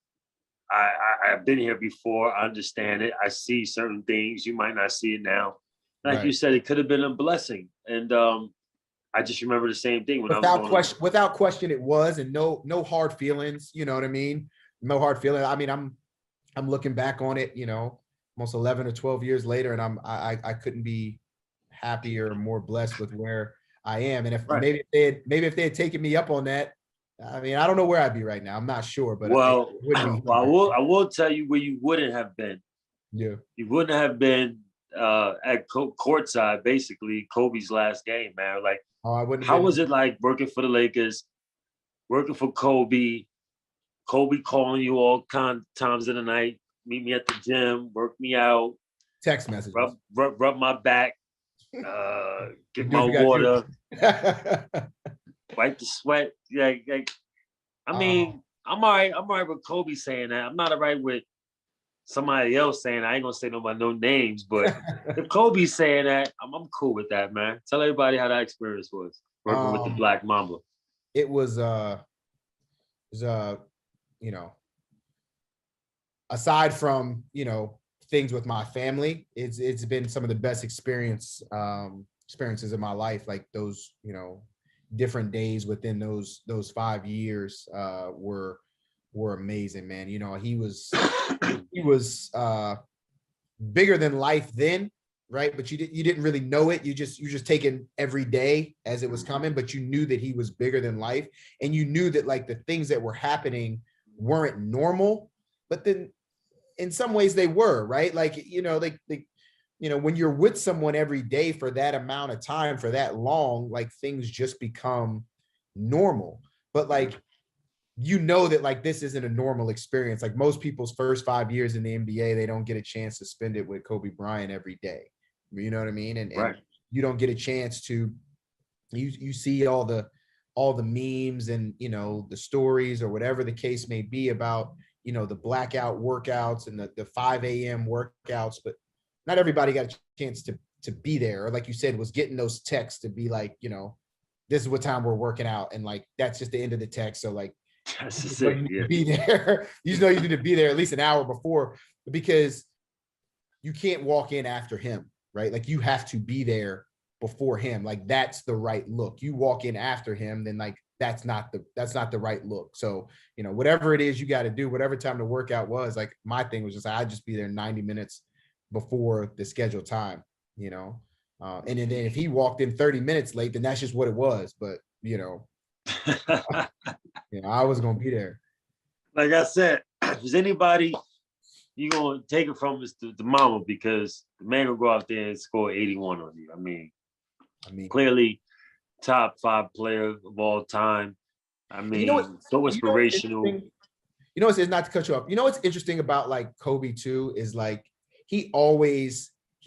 I've been here before. I understand it. I see certain things. You might not see it now. Like you said, it could have been a blessing. And I just remember the same thing when without question, it was, and no hard feelings. You know what I mean? No hard feelings. I mean, I'm looking back on it, you know, almost 11 or 12 years later, and I couldn't be happier or more blessed with where I am. And if maybe if they had taken me up on that, I mean, I don't know where I'd be right now. I'm not sure, but I will tell you where you wouldn't have been. Yeah, you wouldn't have been at courtside, basically Kobe's last game, man. Like, how was it like working for the Lakers, working for Kobe calling you all times of the night, meet me at the gym, work me out, text messages, rub my back, get my water, wipe the sweat. I mean, I'm all right. I'm all right with Kobe saying that. I'm not all right with somebody else saying that. I ain't gonna say no names, but if Kobe's saying that, I'm cool with that, man. Tell everybody how that experience was working with the Black Mamba. It was you know, aside from, you know, things with my family, it's been some of the best experiences in my life. Like those, you know, different days within those 5 years were were amazing, man. You know, he was bigger than life then, right? But you didn't really know it. You just taking every day as it was coming, but you knew that he was bigger than life, and you knew that like the things that were happening weren't normal, but then in some ways they were, right? Like, you know, when you're with someone every day for that amount of time, for that long, like things just become normal. But like, you know that like this isn't a normal experience. Like most people's first 5 years in the NBA, they don't get a chance to spend it with Kobe Bryant every day. You know what I mean? And you don't get a chance to, you see all the memes and, you know, the stories or whatever the case may be about, you know, the blackout workouts and the 5 a.m. workouts, but not everybody got a chance to be there. Or like you said, was getting those texts to be like, you know, this is what time we're working out. And like, that's just the end of the text. So like, that's just it. You need to be there. You know, you need to be there at least an hour before, because you can't walk in after him, right? Like you have to be there before him. Like that's the right look. You walk in after him, then like that's not the right look. So, you know, whatever it is you got to do, whatever time the workout was, like my thing was just I'd just be there 90 minutes before the scheduled time, you know. And then if he walked in 30 minutes late, then that's just what it was. But you know, I was gonna be there. Like I said, if there's anybody you gonna take it from is the mama, because the man will go out there and score 81 on you. I mean, clearly top 5 player of all time. I mean, so inspirational. You know, it's not to cut you off. You know what's interesting about like Kobe too is like he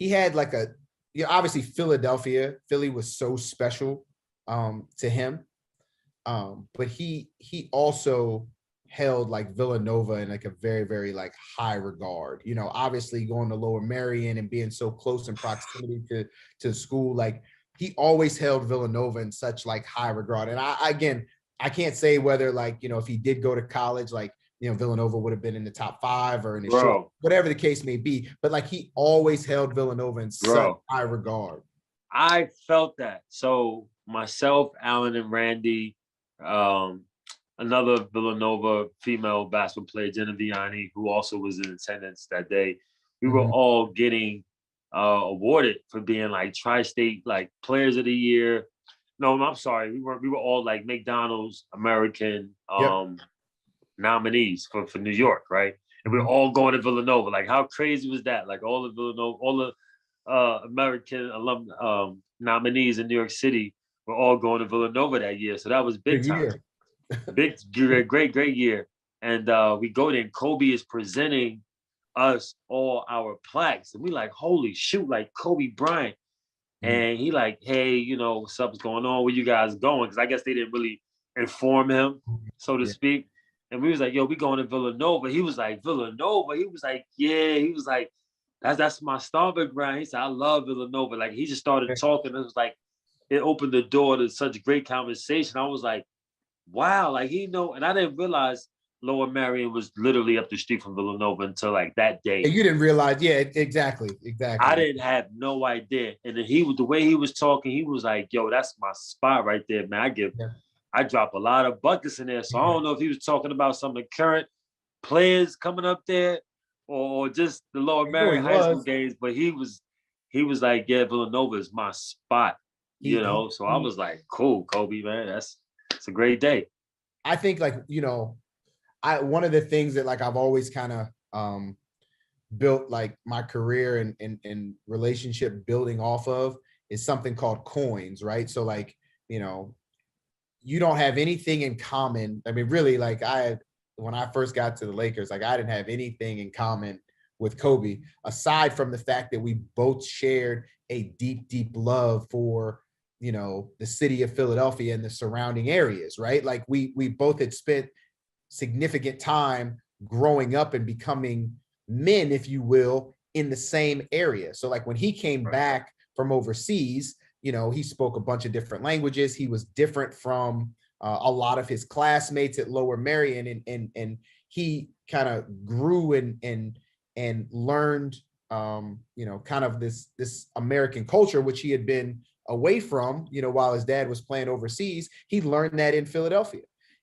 had like a, you know, obviously Philly was so special to him. But he also held like Villanova in like a very, very like high regard, you know, obviously going to Lower Merion and being so close in proximity to school. Like he always held Villanova in such like high regard. And I can't say whether like, you know, if he did go to college, like, you know, Villanova would have been in the top 5 or in the short, whatever the case may be. But like he always held Villanova in such high regard. I felt that. So myself, Alan, and Randy, another Villanova female basketball player, Jenna Vianney, who also was in attendance that day, we were all getting awarded for being like tri-state like players of the year. No, I'm sorry, we were all like McDonald's American nominees for New York, right? And we were all going to Villanova. Like, how crazy was that? Like all the Villanova, all the American alum nominees in New York City were all going to Villanova that year. So that was big time. Big, great year. And we go there and Kobe is presenting us all our plaques. And we like, holy shoot, like Kobe Bryant. And he like, hey, you know, what's up's going on? Where you guys going? Because I guess they didn't really inform him, so to speak. And we was like, yo, we going to Villanova. He was like, Villanova? He was like, yeah. He was like, that's my stomping ground. He said, I love Villanova. Like he just started talking. It was like, it opened the door to such great conversation. I was like, wow, like he know. And I didn't realize Lower Merion was literally up the street from Villanova until like that day. You didn't realize, exactly. I didn't have no idea. And then the way he was talking, he was like, yo, that's my spot right there, man. I drop a lot of buckets in there. So I don't know if he was talking about some of the current players coming up there or just the Lower Merion high school games. But he was like, yeah, Villanova is my spot, you know? So I was like, cool, Kobe, man. It's a great day. I think like, you know, one of the things that like I've always kind of built like my career and relationship building off of is something called coins, right? So like, you know, you don't have anything in common. I mean, really, like when I first got to the Lakers, like I didn't have anything in common with Kobe, aside from the fact that we both shared a deep, deep love for, you know, the city of Philadelphia and the surrounding areas, right? Like we both had spent significant time growing up and becoming men, if you will, in the same area. So like when he came back from overseas, you know, he spoke a bunch of different languages. He was different from a lot of his classmates at Lower Merion, and he kind of grew and learned, you know, kind of this American culture, which he had been away from, you know, while his dad was playing overseas. He learned that in Philadelphia.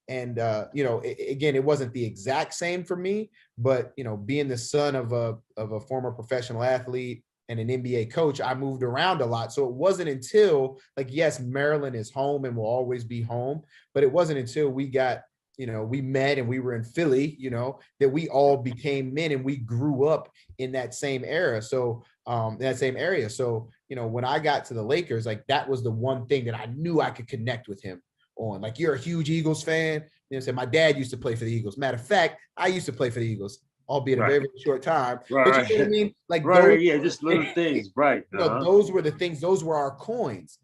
And you know, again, it wasn't the exact same for me, but you know, being the son of a former professional athlete and an NBA coach, I moved around a lot. So it wasn't until, like, yes, Maryland is home and will always be home, but it wasn't until we got, you know, we met and we were in Philly, you know, that we all became men and we grew up in that same era. So that same area. So, you know, when I got to the Lakers, like, that was the one thing that I knew I could connect with him on. Like, you're a huge Eagles fan. You know what I'm saying? My dad used to play for the Eagles. Matter of fact, I used to play for the Eagles, albeit a very, very short time. But you know what I mean? Like, right, yeah, just little things, right? You know, those were the things. Those were our coins.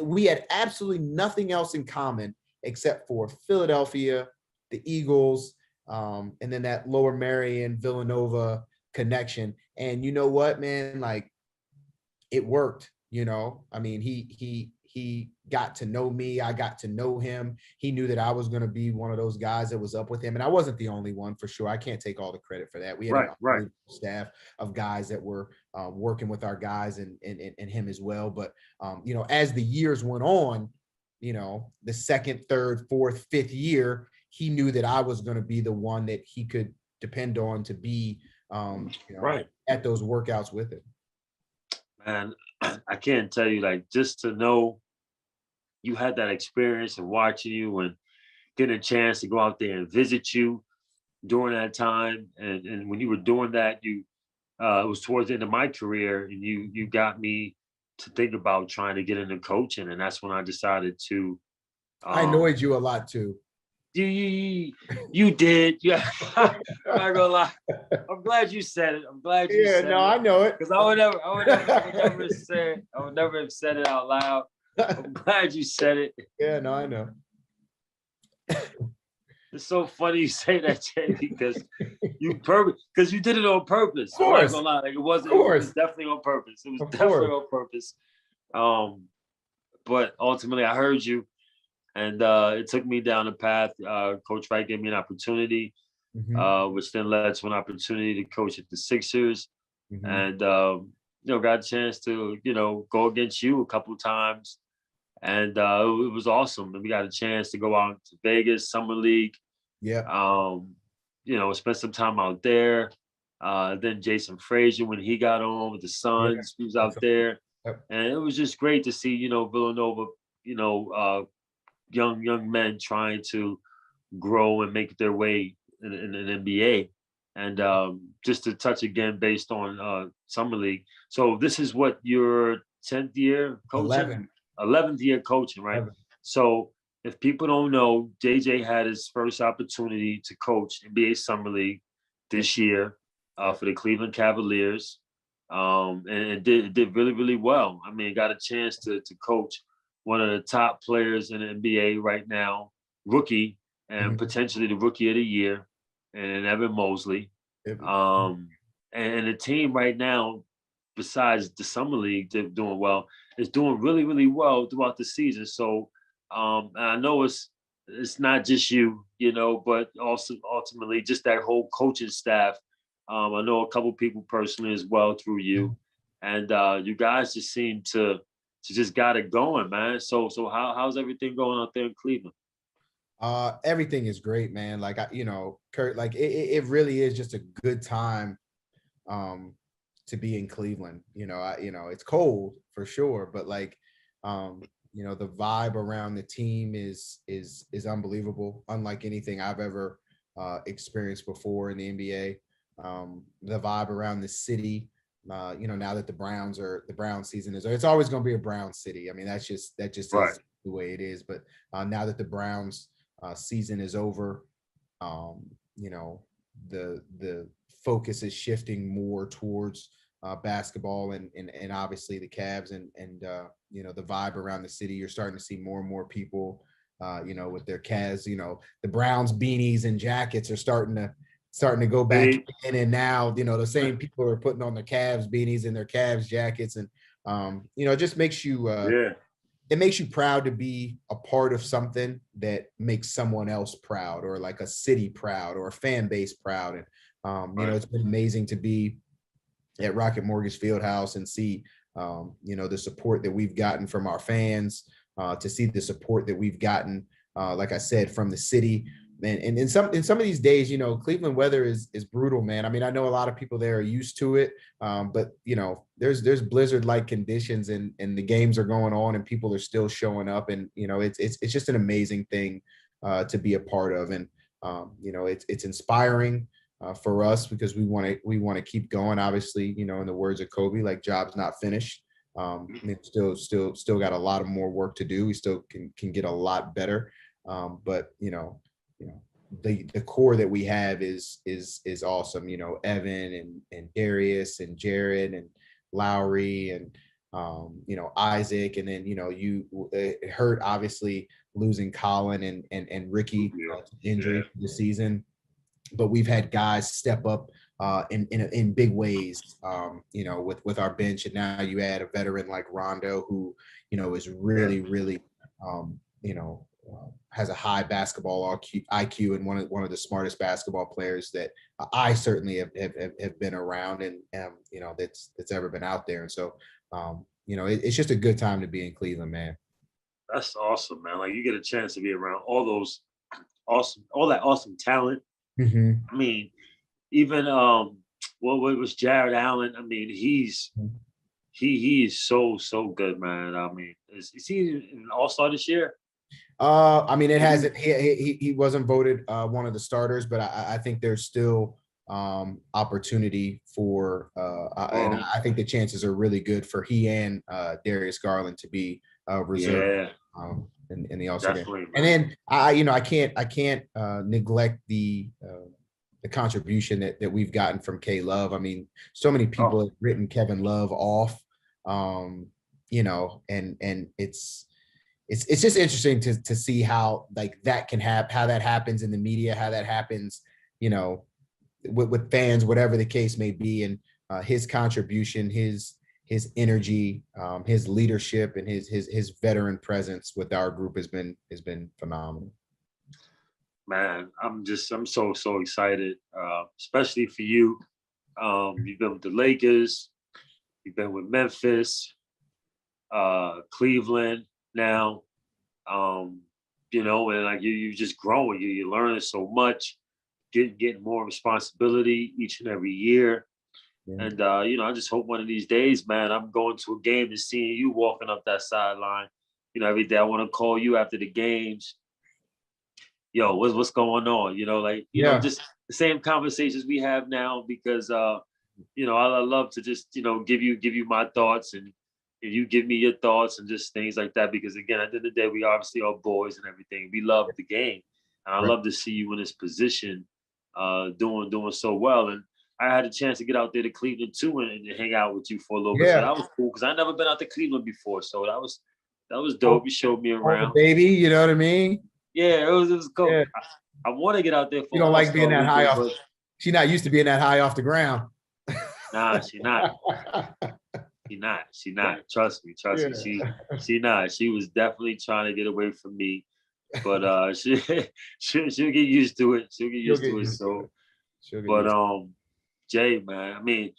We had absolutely nothing else in common except for Philadelphia, the Eagles, and then that Lower Merion Villanova connection. And you know what, man? Like, it worked. You know, I mean, he got to know me. I got to know him. He knew that I was going to be one of those guys that was up with him. And I wasn't the only one, for sure. I can't take all the credit for that. We had a staff of guys that were working with our guys and him as well. But, you know, as the years went on, you know, the second, third, fourth, fifth year, he knew that I was going to be the one that he could depend on to be, you know, at those workouts with him. Man, I can't tell you, like, just to know you had that experience and watching you and getting a chance to go out there and visit you during that time. And when you were doing that, it was towards the end of my career, and you got me to think about trying to get into coaching. And that's when I decided to. I annoyed you a lot too. You did. Yeah. I'm not gonna lie. I'm glad you said it. I'm glad you said it. Yeah, no, I know it. Because I would never have said it out loud. I'm glad you said it. Yeah, no, I know. It's so funny you say that, Jay, because you did it on purpose. Of course. I'm not gonna lie. Like, it was definitely on purpose. It was definitely on purpose. But ultimately I heard you. And it took me down the path. Coach Wright gave me an opportunity, which then led to an opportunity to coach at the Sixers. And, you know, got a chance to, you know, go against you a couple of times. And it was awesome. And we got a chance to go out to Vegas, Summer League. Yeah. You know, spend some time out there. Then Jason Frazier, when he got on with the Suns, he was out there. And it was just great to see, you know, Villanova, you know, young men trying to grow and make their way in an NBA. And just to touch again based on Summer League. So this is what your 10th year coaching? 11th year coaching, right? 11. So if people don't know, JJ had his first opportunity to coach NBA Summer League this year for the Cleveland Cavaliers. And did really, really well. I mean, got a chance to coach one of the top players in the NBA right now, rookie, and potentially the rookie of the year, and Evan Mosley. And the team right now, besides the Summer League, they're doing well, is doing really, really well throughout the season. So I know it's not just you, you know, but also ultimately just that whole coaching staff. I know a couple people personally as well through you. And you guys just seem to just got it going, man. So how's everything going out there in Cleveland? Everything is great, man. Like, you know, Kurt, like it really is just a good time to be in Cleveland. You know, it's cold for sure, but like, you know, the vibe around the team is unbelievable, unlike anything I've ever experienced before in the NBA. The vibe around the city. You know, now that the Browns season is, it's always going to be a Brown city. I mean, that just right. Is the way it is. But now that the Browns season is over, you know, the focus is shifting more towards basketball and obviously the Cavs and you know, the vibe around the city. You're starting to see more and more people, you know, with their Cavs. You know, the Browns beanies and jackets are starting to go back in, and now, you know, the same people are putting on their Cavs beanies and their Cavs jackets, and you know, it just makes you it makes you proud to be a part of something that makes someone else proud, or like a city proud, or a fan base proud. And you know, it's been amazing to be at Rocket Mortgage Fieldhouse and see you know, the support that we've gotten from our fans, to see the support that we've gotten like I said, from the city. And in some of these days, you know, Cleveland weather is brutal, man. I mean, I know a lot of people there are used to it, but you know, there's blizzard-like conditions, and the games are going on, and people are still showing up, and you know, it's just an amazing thing to be a part of, and you know, it's inspiring for us because we want to keep going. Obviously, you know, in the words of Kobe, like job's not finished. It's still got a lot of more work to do. We still can get a lot better, but you know the core that we have is awesome. You know, Evan and Darius and Jared and Lowry and you know, Isaac, and then you know, it hurt obviously losing Colin and Ricky injury this season, but we've had guys step up in big ways, you know, with our bench, and now you add a veteran like Rondo, who you know is really you know, has a high basketball IQ and one of the smartest basketball players that I certainly have been around, and you know, that's ever been out there. And so you know, it's just a good time to be in Cleveland, man. That's awesome, man. Like you get a chance to be around all that awesome talent. Mm-hmm. I mean, even what was Jared Allen? I mean, he is so good, man. I mean, is he an all-star this year? I mean, it hasn't. He wasn't voted one of the starters, but I think there's still opportunity for, and I think the chances are really good for he and Darius Garland to be reserved in the All-Star game. Man. And then I can't neglect the contribution that we've gotten from K Love. I mean, so many people have written Kevin Love off, you know, and it's just interesting to see how like that can happen, how that happens in the media, how that happens, you know, with fans, whatever the case may be. And his contribution, his energy, his leadership, and his veteran presence with our group has been phenomenal. Man, I'm so excited, especially for you. You've been with the Lakers, you've been with Memphis, Cleveland now, you know, and like you just growing, you're learning so much, getting more responsibility each and every year. Yeah. And you know, I just hope one of these days, man, I'm going to a game and seeing you walking up that sideline. You know, every day I want to call you after the games. Yo, what's going on? You know, like, you know, just the same conversations we have now, because you know, I love to just, you know, give you my thoughts, and you give me your thoughts, and just things like that. Because again, at the end of the day, we obviously are boys and everything. We love the game. And I love to see you in this position, doing so well. And I had a chance to get out there to Cleveland too and hang out with you for a little bit. So that was cool, because I never been out to Cleveland before. So that was dope. You showed me around. Baby, you know what I mean? Yeah, it was cool. Yeah. I want to get out there. You don't like being that high off. She's not used to being that high off the ground. Nah, she's not. She not. Trust me. She not. She was definitely trying to get away from me, but she'll get used to it. She'll get used to it. So, but Jay, man, I mean,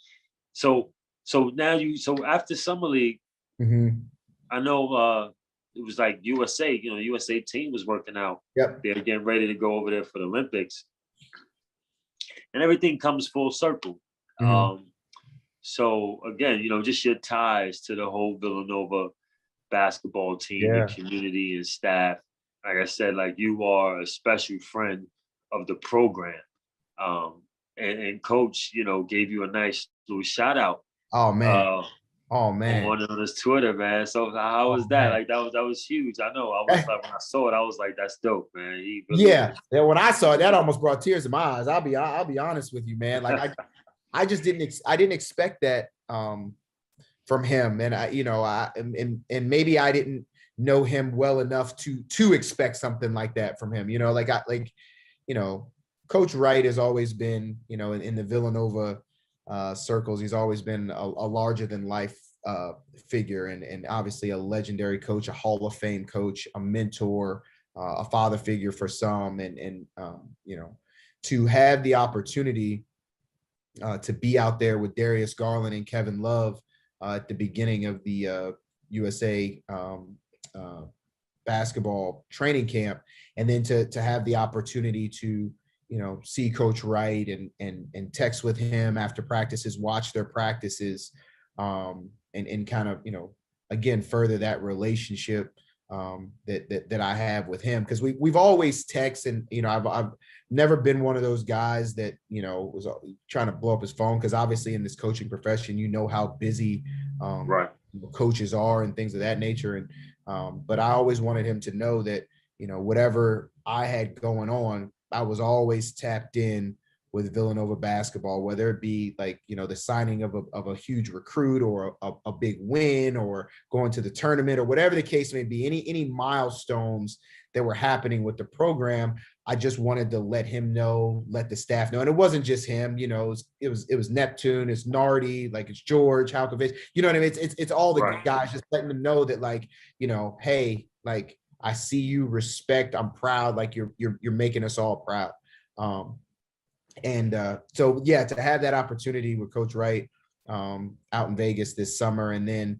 so now so after Summer League, I know it was like USA, you know, USA team was working out. Yep. They're getting ready to go over there for the Olympics. And everything comes full circle. So again, you know, just your ties to the whole Villanova basketball team and community and staff. Like I said, like you are a special friend of the program. And coach, you know, gave you a nice little shout out. Oh man. On his Twitter, man. So how was that? Man. Like that was huge. I know. I was like, when I saw it, I was like, that's dope, man. Yeah. When I saw it, that almost brought tears to my eyes. I'll be honest with you, man. Like I just didn't expect that from him. And and maybe I didn't know him well enough to expect something like that from him. You know, Coach Wright has always been, you know, in the Villanova circles, he's always been a larger than life figure, and obviously a legendary coach, a Hall of Fame coach, a mentor, a father figure for some, and you know, to have the opportunity to be out there with Darius Garland and Kevin Love at the beginning of the USA basketball training camp, and then to have the opportunity to, you know, see Coach Wright and text with him after practices, watch their practices, and kind of, you know, again, further that relationship that I have with him, because we've always texted, and, you know, I've never been one of those guys that, you know, was trying to blow up his phone, because obviously in this coaching profession, you know how busy coaches are and things of that nature. And but I always wanted him to know that, you know, whatever I had going on, I was always tapped in with Villanova basketball, whether it be like, you know, the signing of a huge recruit, or a big win, or going to the tournament, or whatever the case may be, any milestones that were happening with the program. I just wanted to let him know, let the staff know. And it wasn't just him, you know, it was Neptune, it's Nardi, like it's George Halkovich, you know what I mean? It's all the guys, just letting them know that, like, you know, hey, like, I see you, respect, I'm proud, like you're making us all proud. So yeah, to have that opportunity with Coach Wright out in Vegas this summer, and then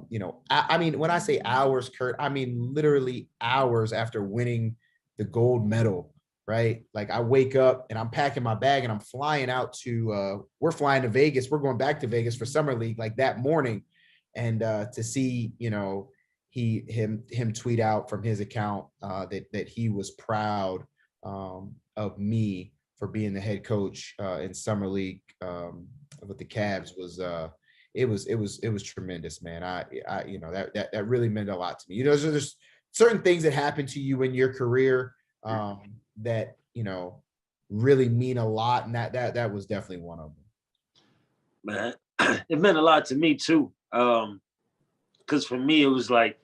you know, I mean, when I say hours, Kurt, I mean literally hours after winning the gold medal, right? Like, I wake up and I'm packing my bag and I'm flying out to we're flying to Vegas. We're going back to Vegas for Summer League like that morning, and to see, you know, him tweet out from his account that he was proud of me for being the head coach in Summer League with the Cavs was it was tremendous, man. I you know, that really meant a lot to me. You know, there's certain things that happen to you in your career that, you know, really mean a lot, and that was definitely one of them. Man, it meant a lot to me too. Because for me, it was like,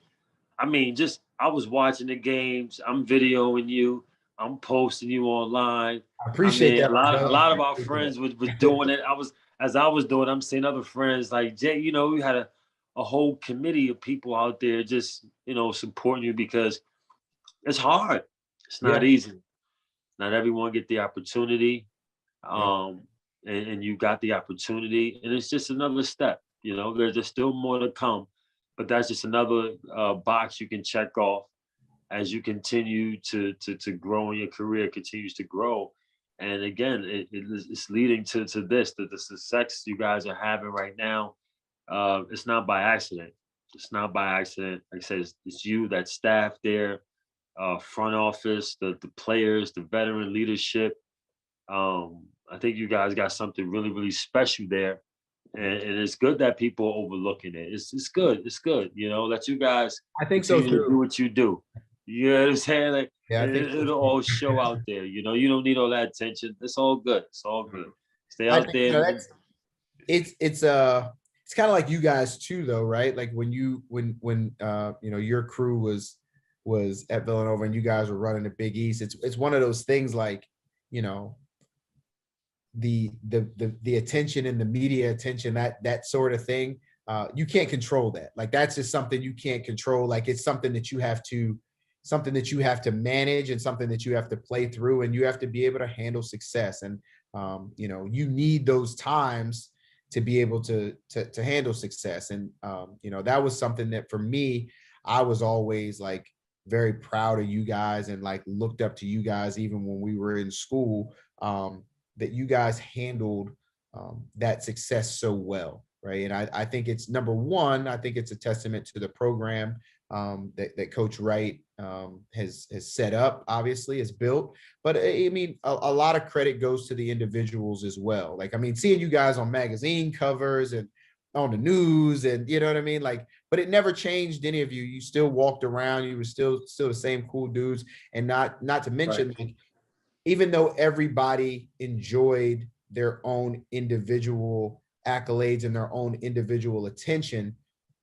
I mean, just, I was watching the games, I'm videoing you, I'm posting you online. I appreciate that. A lot of our friends was doing it. As I was doing, I'm seeing other friends like Jay, you know, we had a whole committee of people out there just, you know, supporting you, because it's hard. It's not easy. Not everyone get the opportunity. And you got the opportunity, and it's just another step. You know, there's still more to come, but that's just another box you can check off as you continue to grow, in your career continues to grow. And again, it's leading to this, that the success you guys are having right now. It's not by accident. It's not by accident. Like I said, it's you, that staff there, front office, the players, the veteran leadership. I think you guys got something really, really special there. And it's good that people are overlooking it. It's good. It's good. You know, let you guys, I think so too, do what you do. You know what I'm saying? Like, yeah, it'll all show out there. You know, you don't need all that attention. It's all good. It's all good. Stay out there. You know, it's kind of like you guys too, though, right? Like when you know, your crew was at Villanova and you guys were running the Big East. It's one of those things, like, you know, the attention and the media attention, that sort of thing. You can't control that. Like, that's just something you can't control. Like, it's something that you have to manage, and something that you have to play through, and you have to be able to handle success. And you know, you need those times to be able to handle success. And you know, that was something that for me, I was always like very proud of you guys, and like looked up to you guys even when we were in school, that you guys handled that success so well, right? And I think it's, number one, I think it's a testament to the program that Coach Wright has set up, obviously has built. But I mean, a lot of credit goes to the individuals as well. Like, I mean, seeing you guys on magazine covers and on the news, and you know what I mean? Like, but it never changed any of you. You still walked around, you were still the same cool dudes. And not to mention, like, even though everybody enjoyed their own individual accolades and their own individual attention,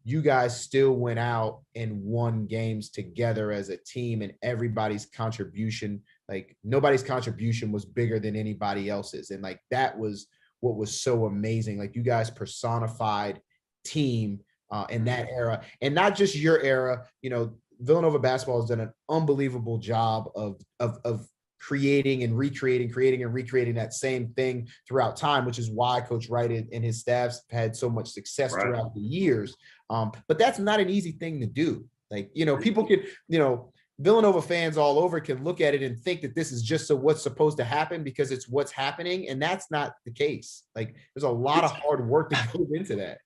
you guys still went out and won games together as a team, and everybody's contribution, like nobody's contribution was bigger than anybody else's. And like, that was what was so amazing. Like, you guys personified team in that era, and not just your era. You know, Villanova basketball has done an unbelievable job of creating and recreating that same thing throughout time, which is why Coach Wright and his staffs had so much success throughout the years. But that's not an easy thing to do. Like, people can, Villanova fans all over can look at it and think that this is just what's supposed to happen because it's what's happening. And that's not the case. Like, there's a lot of hard work that goes into that.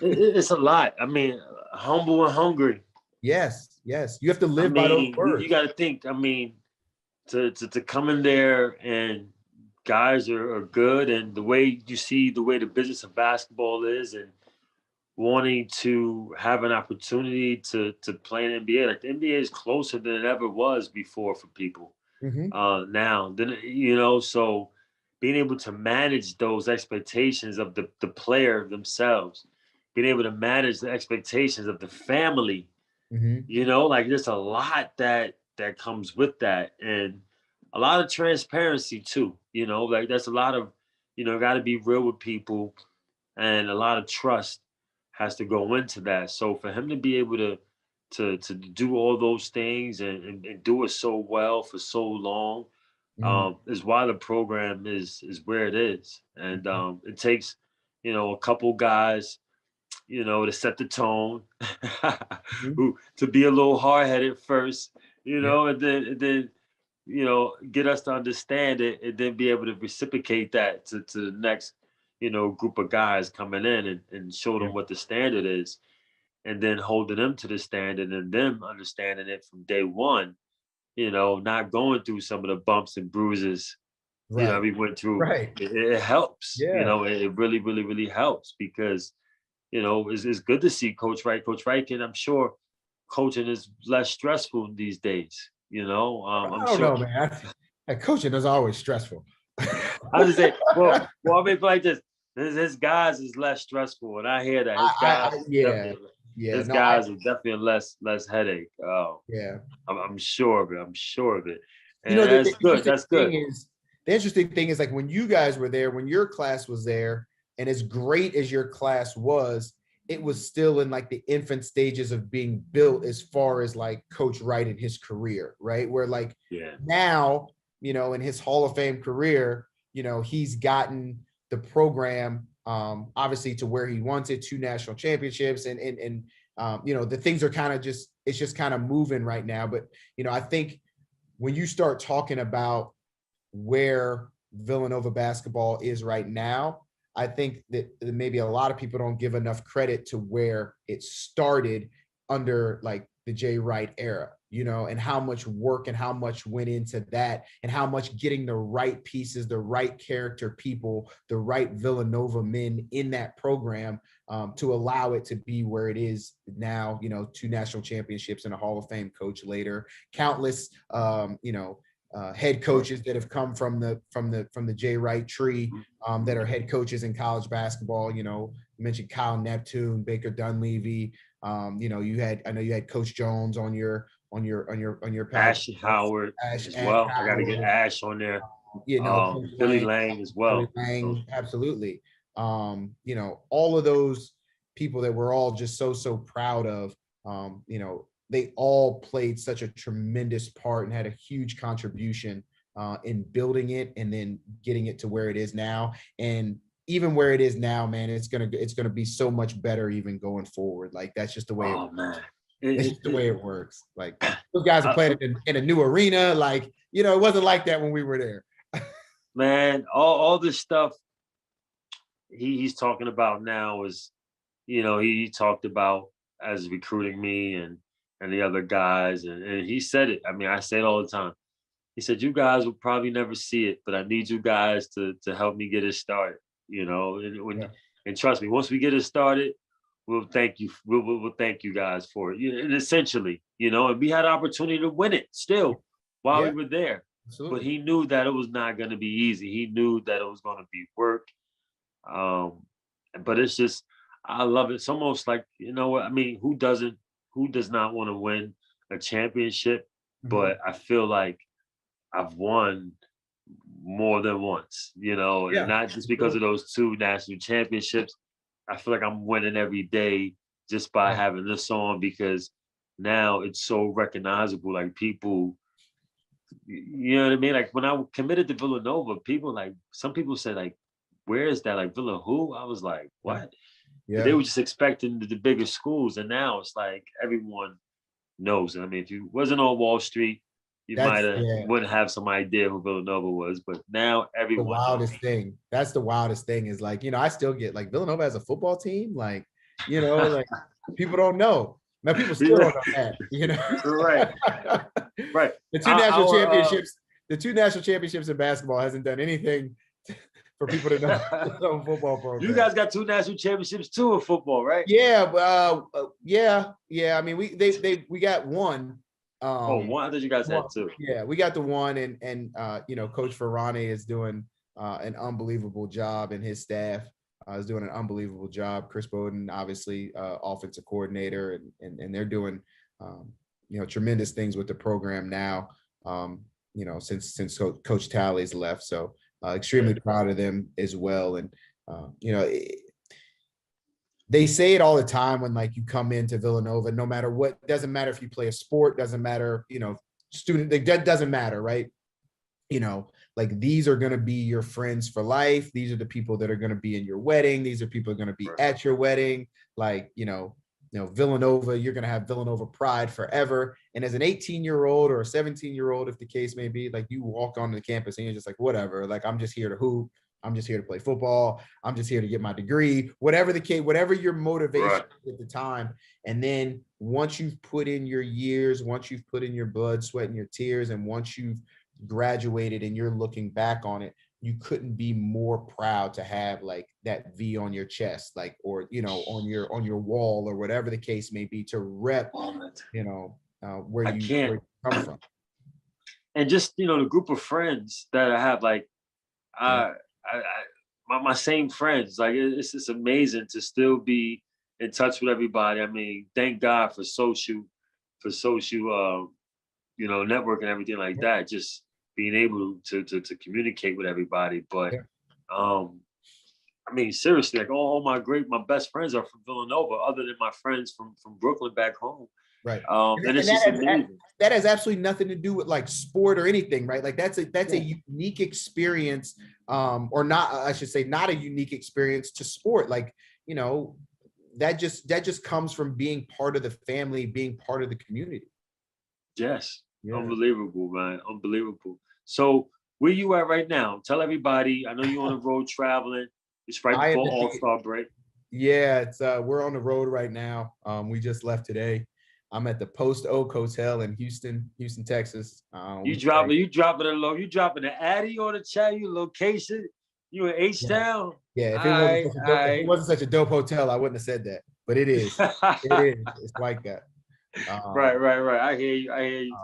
It's a lot. I mean, humble and hungry. Yes. You have to live by those words. You got to think. I mean, to come in there and guys are good, and the way you see the way the business of basketball is, and wanting to have an opportunity to play in NBA. Like the NBA is closer than it ever was before for people. Now, then so being able to manage those expectations of the player themselves, being able to manage the expectations of the family, like there's a lot that comes with that, and a lot of transparency too. Like that's a lot of got to be real with people, and a lot of trust has to go into that. So for him to be able to do all those things and do it so well for so long, is why the program is where it is. And it takes, a couple guys, to set the tone, who to be a little hard-headed first, and then get us to understand it, and then be able to reciprocate that to the next group of guys coming in, and show them what the standard is, and then holding them to the standard, and them understanding it from day one, not going through some of the bumps and bruises we went through. It helps. It really, really, really helps, because it's good to see Coach Wright. Coach Wright can, I'm sure, coaching is less stressful these days. I don't know, man. Coaching is always stressful. I was saying, well, I mean, like this. His guys is less stressful, and I hear that his guys are definitely less headache. I'm sure of it. And that's good. That's good. The interesting thing is, like, when you guys were there, when your class was there, and as great as your class was, it was still in like the infant stages of being built as far as like Coach Wright in his career, right? Where like now, in his Hall of Fame career, he's gotten the program obviously to where he wants it, 2 national championships, and the things are kind of it's just kind of moving right now. But I think when you start talking about where Villanova basketball is right now, I think that maybe a lot of people don't give enough credit to where it started under like the Jay Wright era, and how much work and how much went into that, and how much getting the right pieces, the right character people, the right Villanova men in that program to allow it to be where it is now, 2 national championships and a Hall of Fame coach later, countless, head coaches that have come from the Jay Wright tree that are head coaches in college basketball. You mentioned Kyle Neptune, Baker Dunleavy. I know you had Coach Jones on your Ash Howard as well. I got to get Ash on there. Billy Lang as well. Billy Lang, absolutely. All of those people that we're all just so proud of. They all played such a tremendous part and had a huge contribution in building it and then getting it to where it is now. And even where it is now, man, it's gonna be so much better even going forward. Like that's just the way. It's just the way it works. Like those guys are playing in a new arena. Like it wasn't like that when we were there. Man, all this stuff he's talking about now is, he talked about as recruiting me and the other guys, and he said it. I mean, I say it all the time. He said, "You guys will probably never see it, but I need you guys to help me get it started." And trust me, once we get it started, we'll thank you. We'll thank you guys for it. And essentially, and we had an opportunity to win it still while we were there. Absolutely. But he knew that it was not going to be easy. He knew that it was going to be work. But it's just, I love it. It's almost like, I mean, who does not want to win a championship? Mm-hmm. But I feel like I've won more than once, and not just because of those 2 national championships. I feel like I'm winning every day just by having this on, because now it's so recognizable. Like people, you know what I mean? Like when I committed to Villanova, some people said like, where is that? Like Villa who? I was like, what? Yeah. They were just expecting the bigger schools. And now it's like everyone knows. I mean, if you wasn't on Wall Street, you wouldn't have some idea who Villanova was. But now everyone the wildest thing. That's the wildest thing is like, I still get like Villanova has a football team. Like, like people don't know. Now people still don't know that, Right. Right. The two national championships, the two national championships in basketball hasn't done anything for people to know football program. You guys got two national championships too in football, right? Yeah, yeah. I mean, we got one. One. I thought you guys had two. Yeah, we got the one, and Coach Ferrani is doing an unbelievable job, and his staff is doing an unbelievable job. Chris Bowden, obviously, offensive coordinator, and they're doing tremendous things with the program now. Since Coach Talley's left, so extremely proud of them as well. And they say it all the time when like you come into Villanova, no matter what, doesn't matter if you play a sport, doesn't matter, student, that doesn't matter, right? Like these are going to be your friends for life. These are the people that are going to be in your wedding. These are people who are going to be at your wedding. Like, Villanova, you're going to have Villanova pride forever. And as an 18-year-old or a 17-year-old, if the case may be, like you walk onto the campus and you're just like, whatever, like I'm just here to hoop. I'm just here to play football. I'm just here to get my degree, whatever the case, whatever your motivation at the time. And then once you've put in your years, once you've put in your blood, sweat, and your tears, and once you've graduated and you're looking back on it, you couldn't be more proud to have like that V on your chest, like, or, on your wall or whatever the case may be, to rep, where you come from. And just, the group of friends that I have, like, my same friends, like it's just amazing to still be in touch with everybody. I mean, thank God for social, network and everything like that. Just being able to communicate with everybody. But I mean, seriously, like my best friends are from Villanova, other than my friends from Brooklyn back home. Right. And it's just amazing. That has absolutely nothing to do with like sport or anything, right? Like that's a unique experience, or not, I should say, not a unique experience to sport. Like, that just comes from being part of the family, being part of the community. Yes. Yeah. Unbelievable, man. Unbelievable. So where you at right now? Tell everybody. I know you're on the road traveling. It's right before All-Star break. Yeah, it's we're on the road right now. We just left today. I'm at the Post Oak Hotel in Houston, Texas. You dropping the Addy on the chat, you location, you in H-Town? Yeah, if it wasn't such a dope hotel, I wouldn't have said that. But it is. It is. It's like that. Right. I hear you.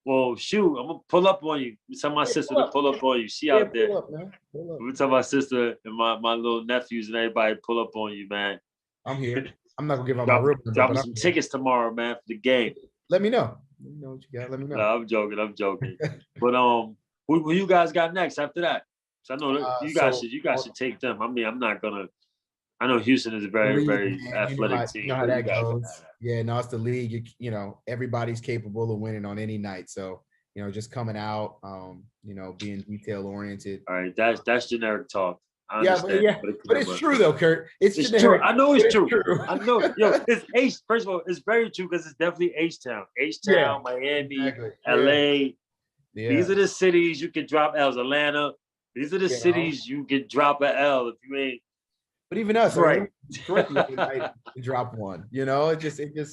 Well, shoot, I'm gonna pull up on you. Tell my sister to pull up on you. She out there. Pull up, man. Pull up. We tell my sister and my little nephews and everybody pull up on you, man. I'm here. I'm not gonna give out my real number. Drop some tickets tomorrow, man, for the game. Let me know. Let me know what you got. Let me know. No, I'm joking. But who you guys got next after that? So I know you guys should take them. I mean, I'm not gonna. I know Houston is a very, very athletic team. You know how that goes. Yeah, no, it's the league. Everybody's capable of winning on any night. So, just coming out, being detail oriented. All right, that's generic talk. But it's true though, Kurt. It's true. I know it's true. I know. It's H. First of all, it's very true because it's definitely H-Town. H-Town, Miami, exactly. LA. Yeah. These are the cities you can drop L's. Atlanta. These are the cities you can drop an L if you ain't. But even us, right? Might drop one. It just it can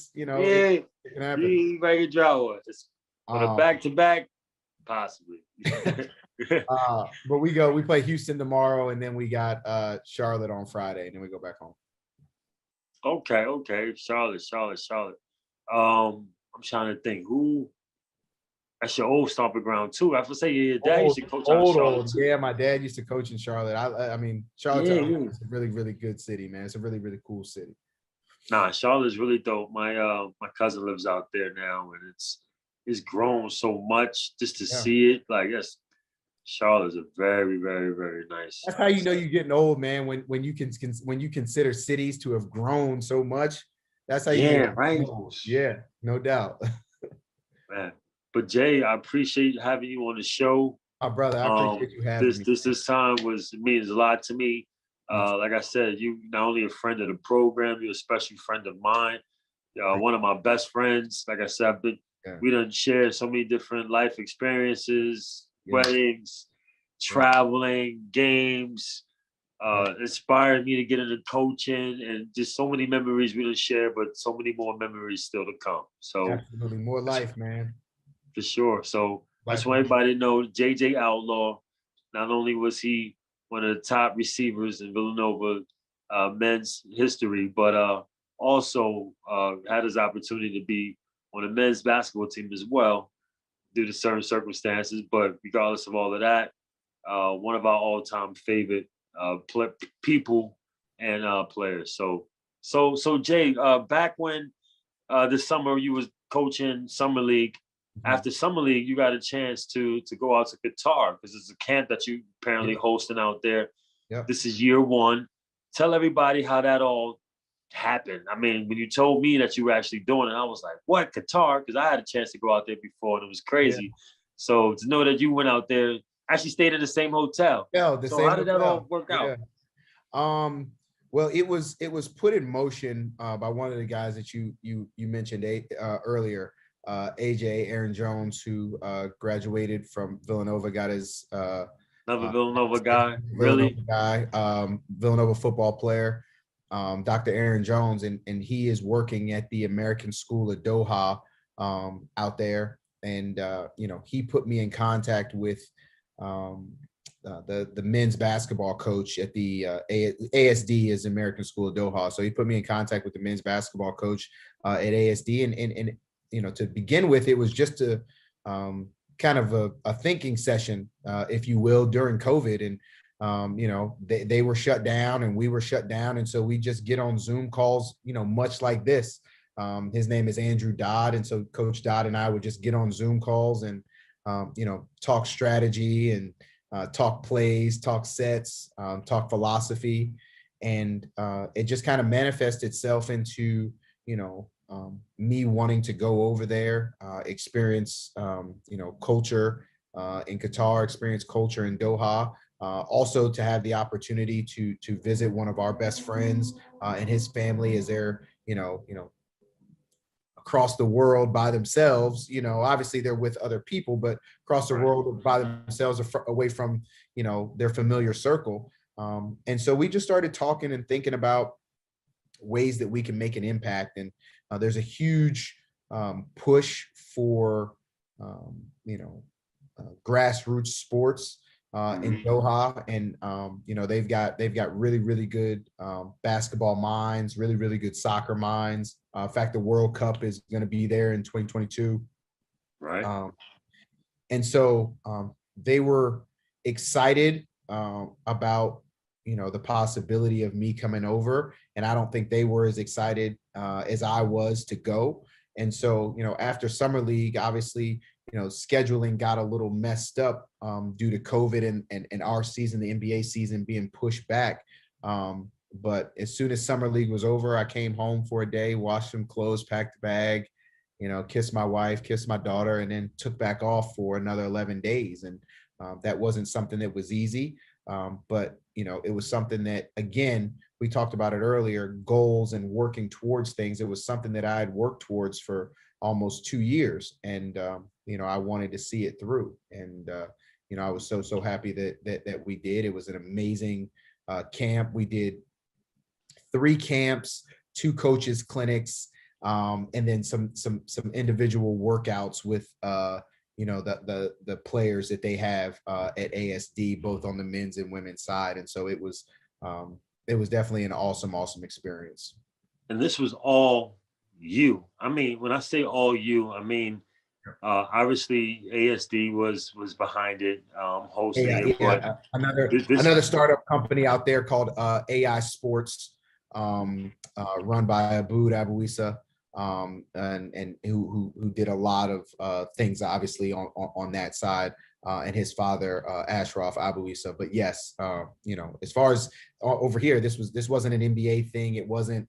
happen. You might drop one. On a back-to-back, possibly. But we play Houston tomorrow, and then we got Charlotte on Friday, and then we go back home. Okay. Charlotte. I'm trying to think who. That's your old stomping ground too. I have to say your dad used to coach out of Charlotte. Yeah, my dad used to coach in Charlotte. I mean, Charlotte's a really, really good city, man. It's a really, really cool city. Nah, Charlotte's really dope. My cousin lives out there now, and it's grown so much just to see it. Like, yes, Charlotte's a very, very, very nice. That's how you know you're getting old, man. When you consider cities to have grown so much, that's how you. Yeah, right. Yeah, no doubt. Man. But Jay, I appreciate having you on the show. Oh, brother, I appreciate you having me. This time means a lot to me. Like I said, you not only a friend of the program, you're a special friend of mine. one of my best friends. Like I said, we done shared so many different life experiences, weddings, traveling, games, inspired me to get into coaching, and just so many memories we done share, but so many more memories still to come. So absolutely more life, man. For sure. So I just want everybody to know JJ Outlaw, not only was he one of the top receivers in Villanova men's history, but also had his opportunity to be on the men's basketball team as well due to certain circumstances. But regardless of all of that, one of our all-time favorite people and players. So Jay, back when this summer you was coaching summer league. After summer league, you got a chance to go out to Qatar because it's a camp that you apparently hosting out there. Yep. This is year one. Tell everybody how that all happened. I mean, when you told me that you were actually doing it, I was like, "What, Qatar?" Because I had a chance to go out there before, and it was crazy. Yeah. So to know that you went out there, actually stayed in the same hotel. Yeah, so how did that all work out? Well, it was put in motion by one of the guys that you mentioned earlier. Aaron Jones, who graduated from Villanova, got his another Villanova guy, Villanova football player, Dr. Aaron Jones, and he is working at the American School of Doha out there, and he put me in contact with the men's basketball coach at the ASD, is American School of Doha. So he put me in contact with the men's basketball coach at ASD, and to begin with, it was just a kind of a thinking session, if you will, during COVID. And, they were shut down and we were shut down. And so we just get on Zoom calls, much like this. His name is Andrew Dodd. And so Coach Dodd and I would just get on Zoom calls and, talk strategy and talk plays, talk sets, talk philosophy. And it just kind of manifests itself into, me wanting to go over there, experience, culture in Qatar, experience culture in Doha. Also to have the opportunity to visit one of our best friends and his family as they're, across the world by themselves. Obviously they're with other people, but across the world by themselves, away from, their familiar circle. And so we just started talking and thinking about ways that we can make an impact. And there's a huge push for, grassroots sports in Doha, and they've got really, really good basketball minds, really, really good soccer minds. In fact, the World Cup is going to be there in 2022. Right. And so they were excited about the possibility of me coming over, and I don't think they were as excited as I was to go. And so after summer league, obviously scheduling got a little messed up due to COVID and our season, the NBA season, being pushed back. But as soon as summer league was over, I came home for a day, washed some clothes, packed a bag, kissed my wife, kissed my daughter, and then took back off for another 11 days. And that wasn't something that was easy. But it was something that, again, we talked about it earlier, goals and working towards things. It was something that I had worked towards for almost 2 years. And, I wanted to see it through. And, I was so happy that we did. It was an amazing camp. We did 3 camps, 2 coaches clinics, and then some individual workworkouts with, the players that they have at ASD, both on the men's and women's side. And so it was definitely an awesome experience. And this was all you. I mean, when I say all you, I mean, obviously ASD was behind it, hosting it. But another startup company out there called AI Sports, run by Aboud Abouissa, and who did a lot of things, obviously on that side, and his father Ashraf Abouissa. But yes, as far as over here, this wasn't an NBA thing. It wasn't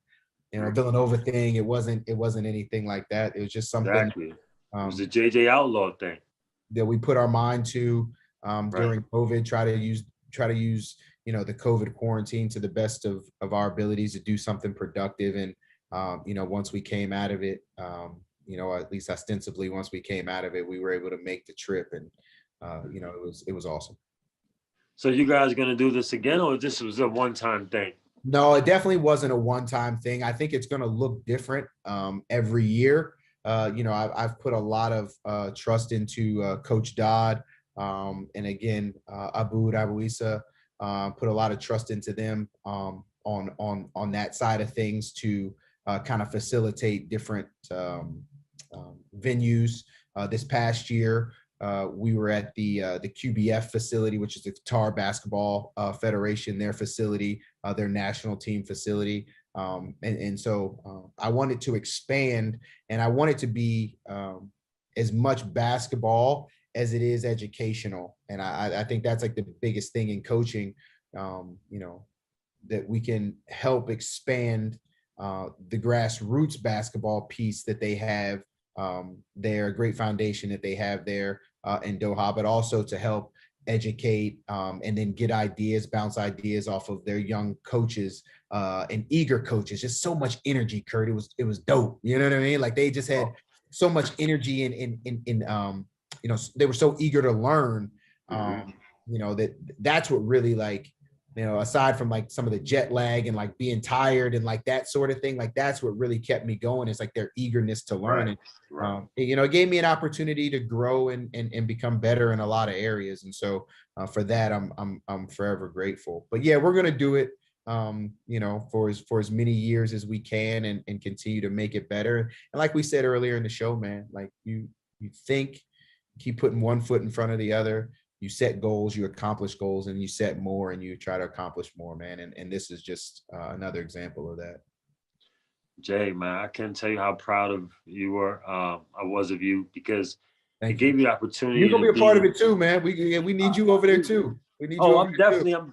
a Villanova thing. It wasn't anything like that. It was just something. Exactly. It was the JJ Outlaw thing that we put our mind to during COVID. Try to use the COVID quarantine to the best of our abilities to do something productive. And once we came out of it, at least ostensibly, once we came out of it, we were able to make the trip, and it was awesome. So you guys are going to do this again, or this was a one-time thing? No, it definitely wasn't a one-time thing. I think it's going to look different every year. I've put a lot of trust into Coach Dodd, and again, Abu Issa, put a lot of trust into them on that side of things to kind of facilitate different venues. This past year, we were at the QBF facility, which is the Qatar Basketball Federation, their facility, their national team facility. So I wanted to expand, and I want it to be as much basketball as it is educational. And I think that's like the biggest thing in coaching, that we can help expand the grassroots basketball piece that they have there, a great foundation that they have there in Doha, but also to help educate and then get ideas, bounce ideas off of their young coaches and eager coaches. Just so much energy, Kurt. It was dope. You know what I mean? Like they just had so much energy in they were so eager to learn. That's what really, like, aside from like some of the jet lag and like being tired and like that sort of thing, like that's what really kept me going, is like their eagerness to learn. Right. It gave me an opportunity to grow and become better in a lot of areas. And so for that, I'm forever grateful. But yeah, we're going to do it, for as many years as we can and continue to make it better. And like we said earlier in the show, man, like you think, keep putting one foot in front of the other. You set goals, you accomplish goals, and you set more and you try to accomplish more, man. And this is just another example of that. Jay, man, I can't tell you how proud of you were. I was of you, because it gave you the opportunity. You're gonna be a part of it too, man. We need you over there too. We need you. I'm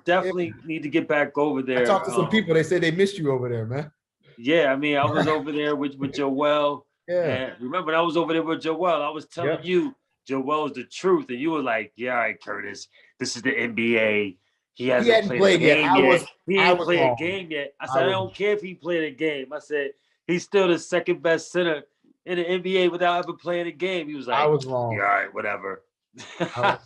definitely need to get back over there. I talked to some people. They said they missed you over there, man. Yeah, I mean, I was over there with Joel. Yeah. And remember, I was over there with Joel. I was telling you, Joel's the truth, and you were like, "Yeah, all right, Curtis, this is the NBA. He hasn't played a game yet. He ain't played a game yet." I said, "I don't care if he played a game." I said, "He's still the second best center in the NBA without ever playing a game." He was like, "I was wrong." Yeah, all right, whatever. I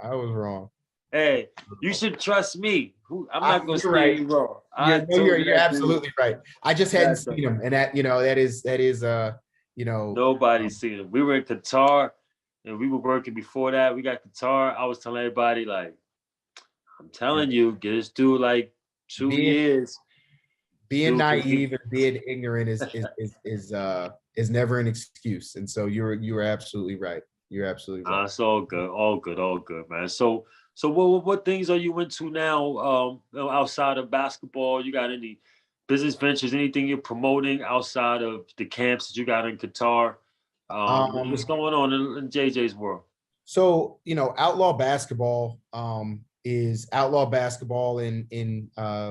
was wrong. Hey, you should trust me. I'm not going to say you wrong. You're absolutely right. I just hadn't seen him, and that is nobody's seen him. We were in Qatar, and we were working before that. We got Qatar. I was telling everybody, like, I'm telling you, get this dude like 2 years. Being naive and being ignorant is never an excuse. And so you were absolutely right. You're absolutely right. It's all good, man. So what things are you into now outside of basketball? You got any business ventures, anything you're promoting outside of the camps that you got in Qatar? What's going on in JJ's world? So, Outlaw Basketball is Outlaw Basketball in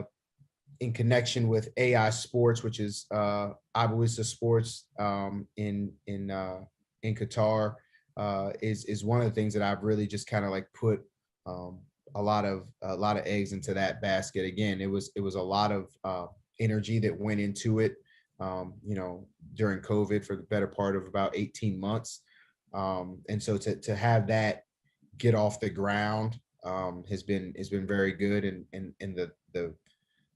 connection with AI Sports, which is Abu Issa Sports in Qatar, is one of the things that I've really just kind of like put a lot of eggs into that basket. Again, it was a lot of energy that went into it, during COVID for the better part of about 18 months. And so to have that get off the ground has been very good. And the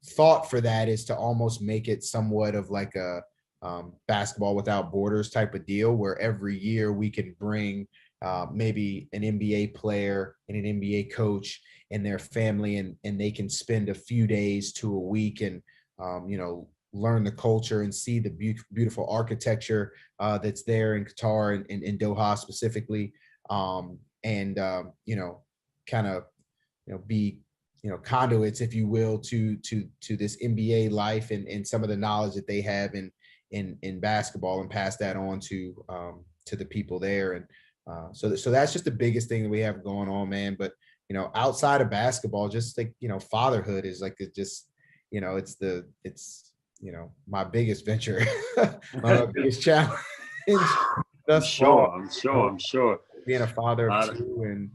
thought for that is to almost make it somewhat of like a basketball without borders type of deal, where every year we can bring maybe an NBA player and an NBA coach and their family, and they can spend a few days to a week and learn the culture and see the beautiful architecture that's there in Qatar and in Doha specifically, and kind of be conduits, if you will, to this NBA life and some of the knowledge that they have in basketball, and pass that on to the people there. And so that's just the biggest thing that we have going on, man. But outside of basketball, just like fatherhood is like it's my biggest venture, my biggest challenge. I'm sure. Being a father of two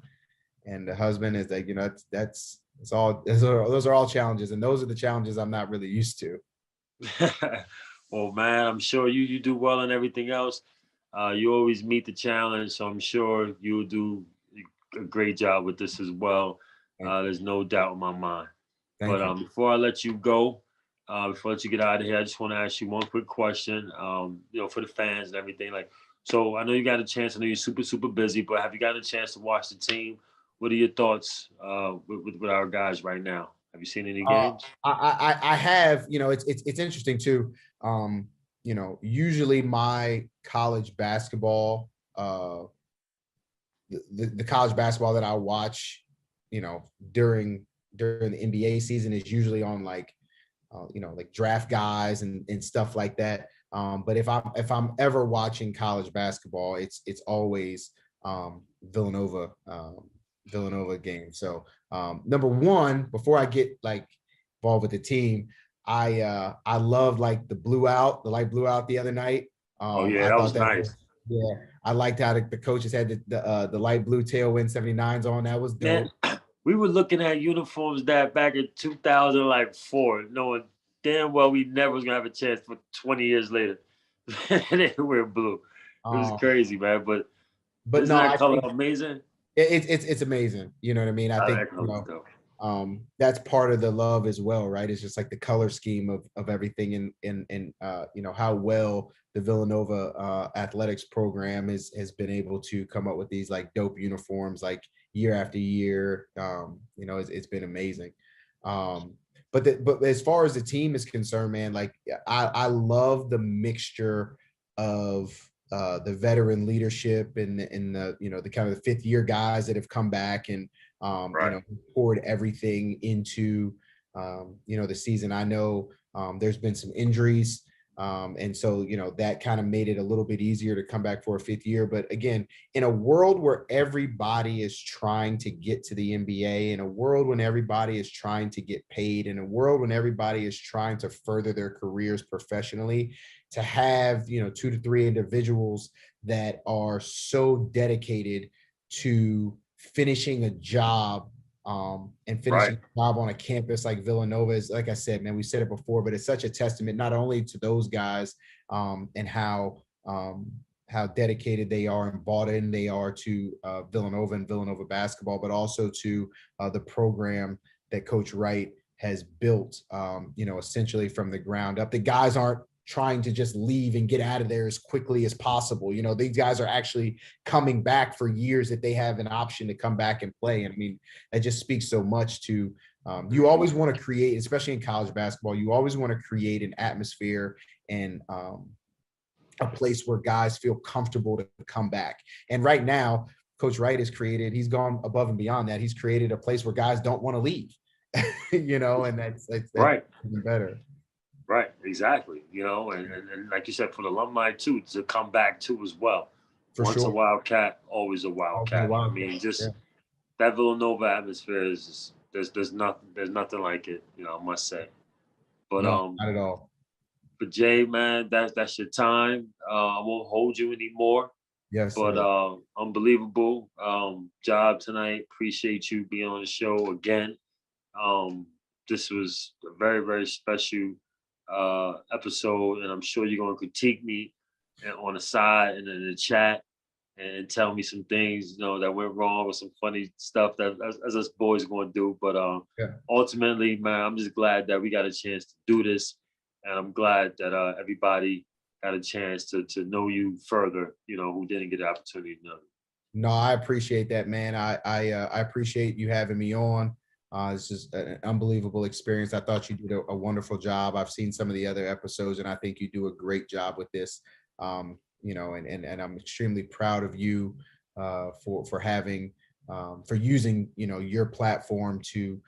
and a husband is like, those are all challenges, and those are the challenges I'm not really used to. Well, man, I'm sure you do well in everything else. You always meet the challenge, so I'm sure you'll do a great job with this as well. Thank you. There's no doubt in my mind. Thank But you. before I let you go, before I let you get out of here, I just want to ask you one quick question. For the fans and everything. Like, so I know you got a chance. I know you're super super busy, but have you got a chance to watch the team? What are your thoughts with our guys right now? Have you seen any games? I have, it's interesting too. Usually my college basketball, the college basketball that I watch, during the NBA season is usually on like draft guys and stuff like that. But if I'm ever watching college basketball, it's always Villanova game. So number one, before I get like involved with the team, I love like the light blew out the other night. Oh yeah, I that thought was that nice. yeah, I liked how the coaches had the light blue tailwind 79s on. That was dope. Man, we were looking at uniforms that back in 2004, knowing damn well we never was gonna have a chance for 20 years later. They were blue. It was Um, crazy, man. But but isn't no, that I color think amazing? it's amazing. You know what I mean? I think That color's dope. that's part of the love as well, right? It's just like the color scheme of everything, and how well the Villanova athletics program has been able to come up with these like dope uniforms like year after year. It's been amazing. But as far as the team is concerned, man, like I love the mixture of the veteran leadership and the kind of the fifth year guys that have come back and Right. poured everything into the season. I know there's been some injuries, and so that kind of made it a little bit easier to come back for a fifth year. But again, in a world where everybody is trying to get to the NBA, in a world when everybody is trying to get paid, in a world when everybody is trying to further their careers professionally, to have 2 to 3 individuals that are so dedicated to finishing a job and finishing a job on a campus like Villanova is, like I said, man, we said it before, but it's such a testament not only to those guys and how dedicated they are and bought in they are to Villanova and Villanova basketball, but also to the program that Coach Wright has built, essentially from the ground up. The guys aren't trying to just leave and get out of there as quickly as possible. These guys are actually coming back for years that they have an option to come back and play. And I mean, that just speaks so much to, you always want to create, especially in college basketball, you always want to create an atmosphere and a place where guys feel comfortable to come back. And right now, Coach Wright he's gone above and beyond that. He's created a place where guys don't want to leave, and that's Right. even better. Right, exactly. And like you said, for the alumni too, to come back too as well. For Once sure. a Wildcat, always a Wildcat. I mean, just that Villanova atmosphere is just there's nothing like it. I must say. But no, not at all. But Jay, man, that's your time. I won't hold you anymore. Yes, But sir. Unbelievable job tonight. Appreciate you being on the show again. This was a very, very special episode, and I'm sure you're going to critique me on the side and in the chat and tell me some things, that went wrong or some funny stuff that as us boys going to do. But ultimately, man, I'm just glad that we got a chance to do this, and I'm glad that everybody got a chance to know you further, who didn't get the opportunity to know you. No, I appreciate that, man. I appreciate you having me on. It's just an unbelievable experience. I thought you did a wonderful job. I've seen some of the other episodes, and I think you do a great job with this. And I'm extremely proud of you for having for using your platform to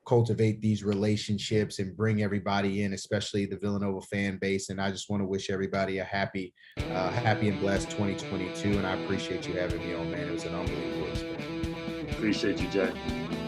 cultivate these relationships and bring everybody in, especially the Villanova fan base. And I just want to wish everybody a happy and blessed 2022. And I appreciate you having me on, man. It was an unbelievable experience. Appreciate you, Jay.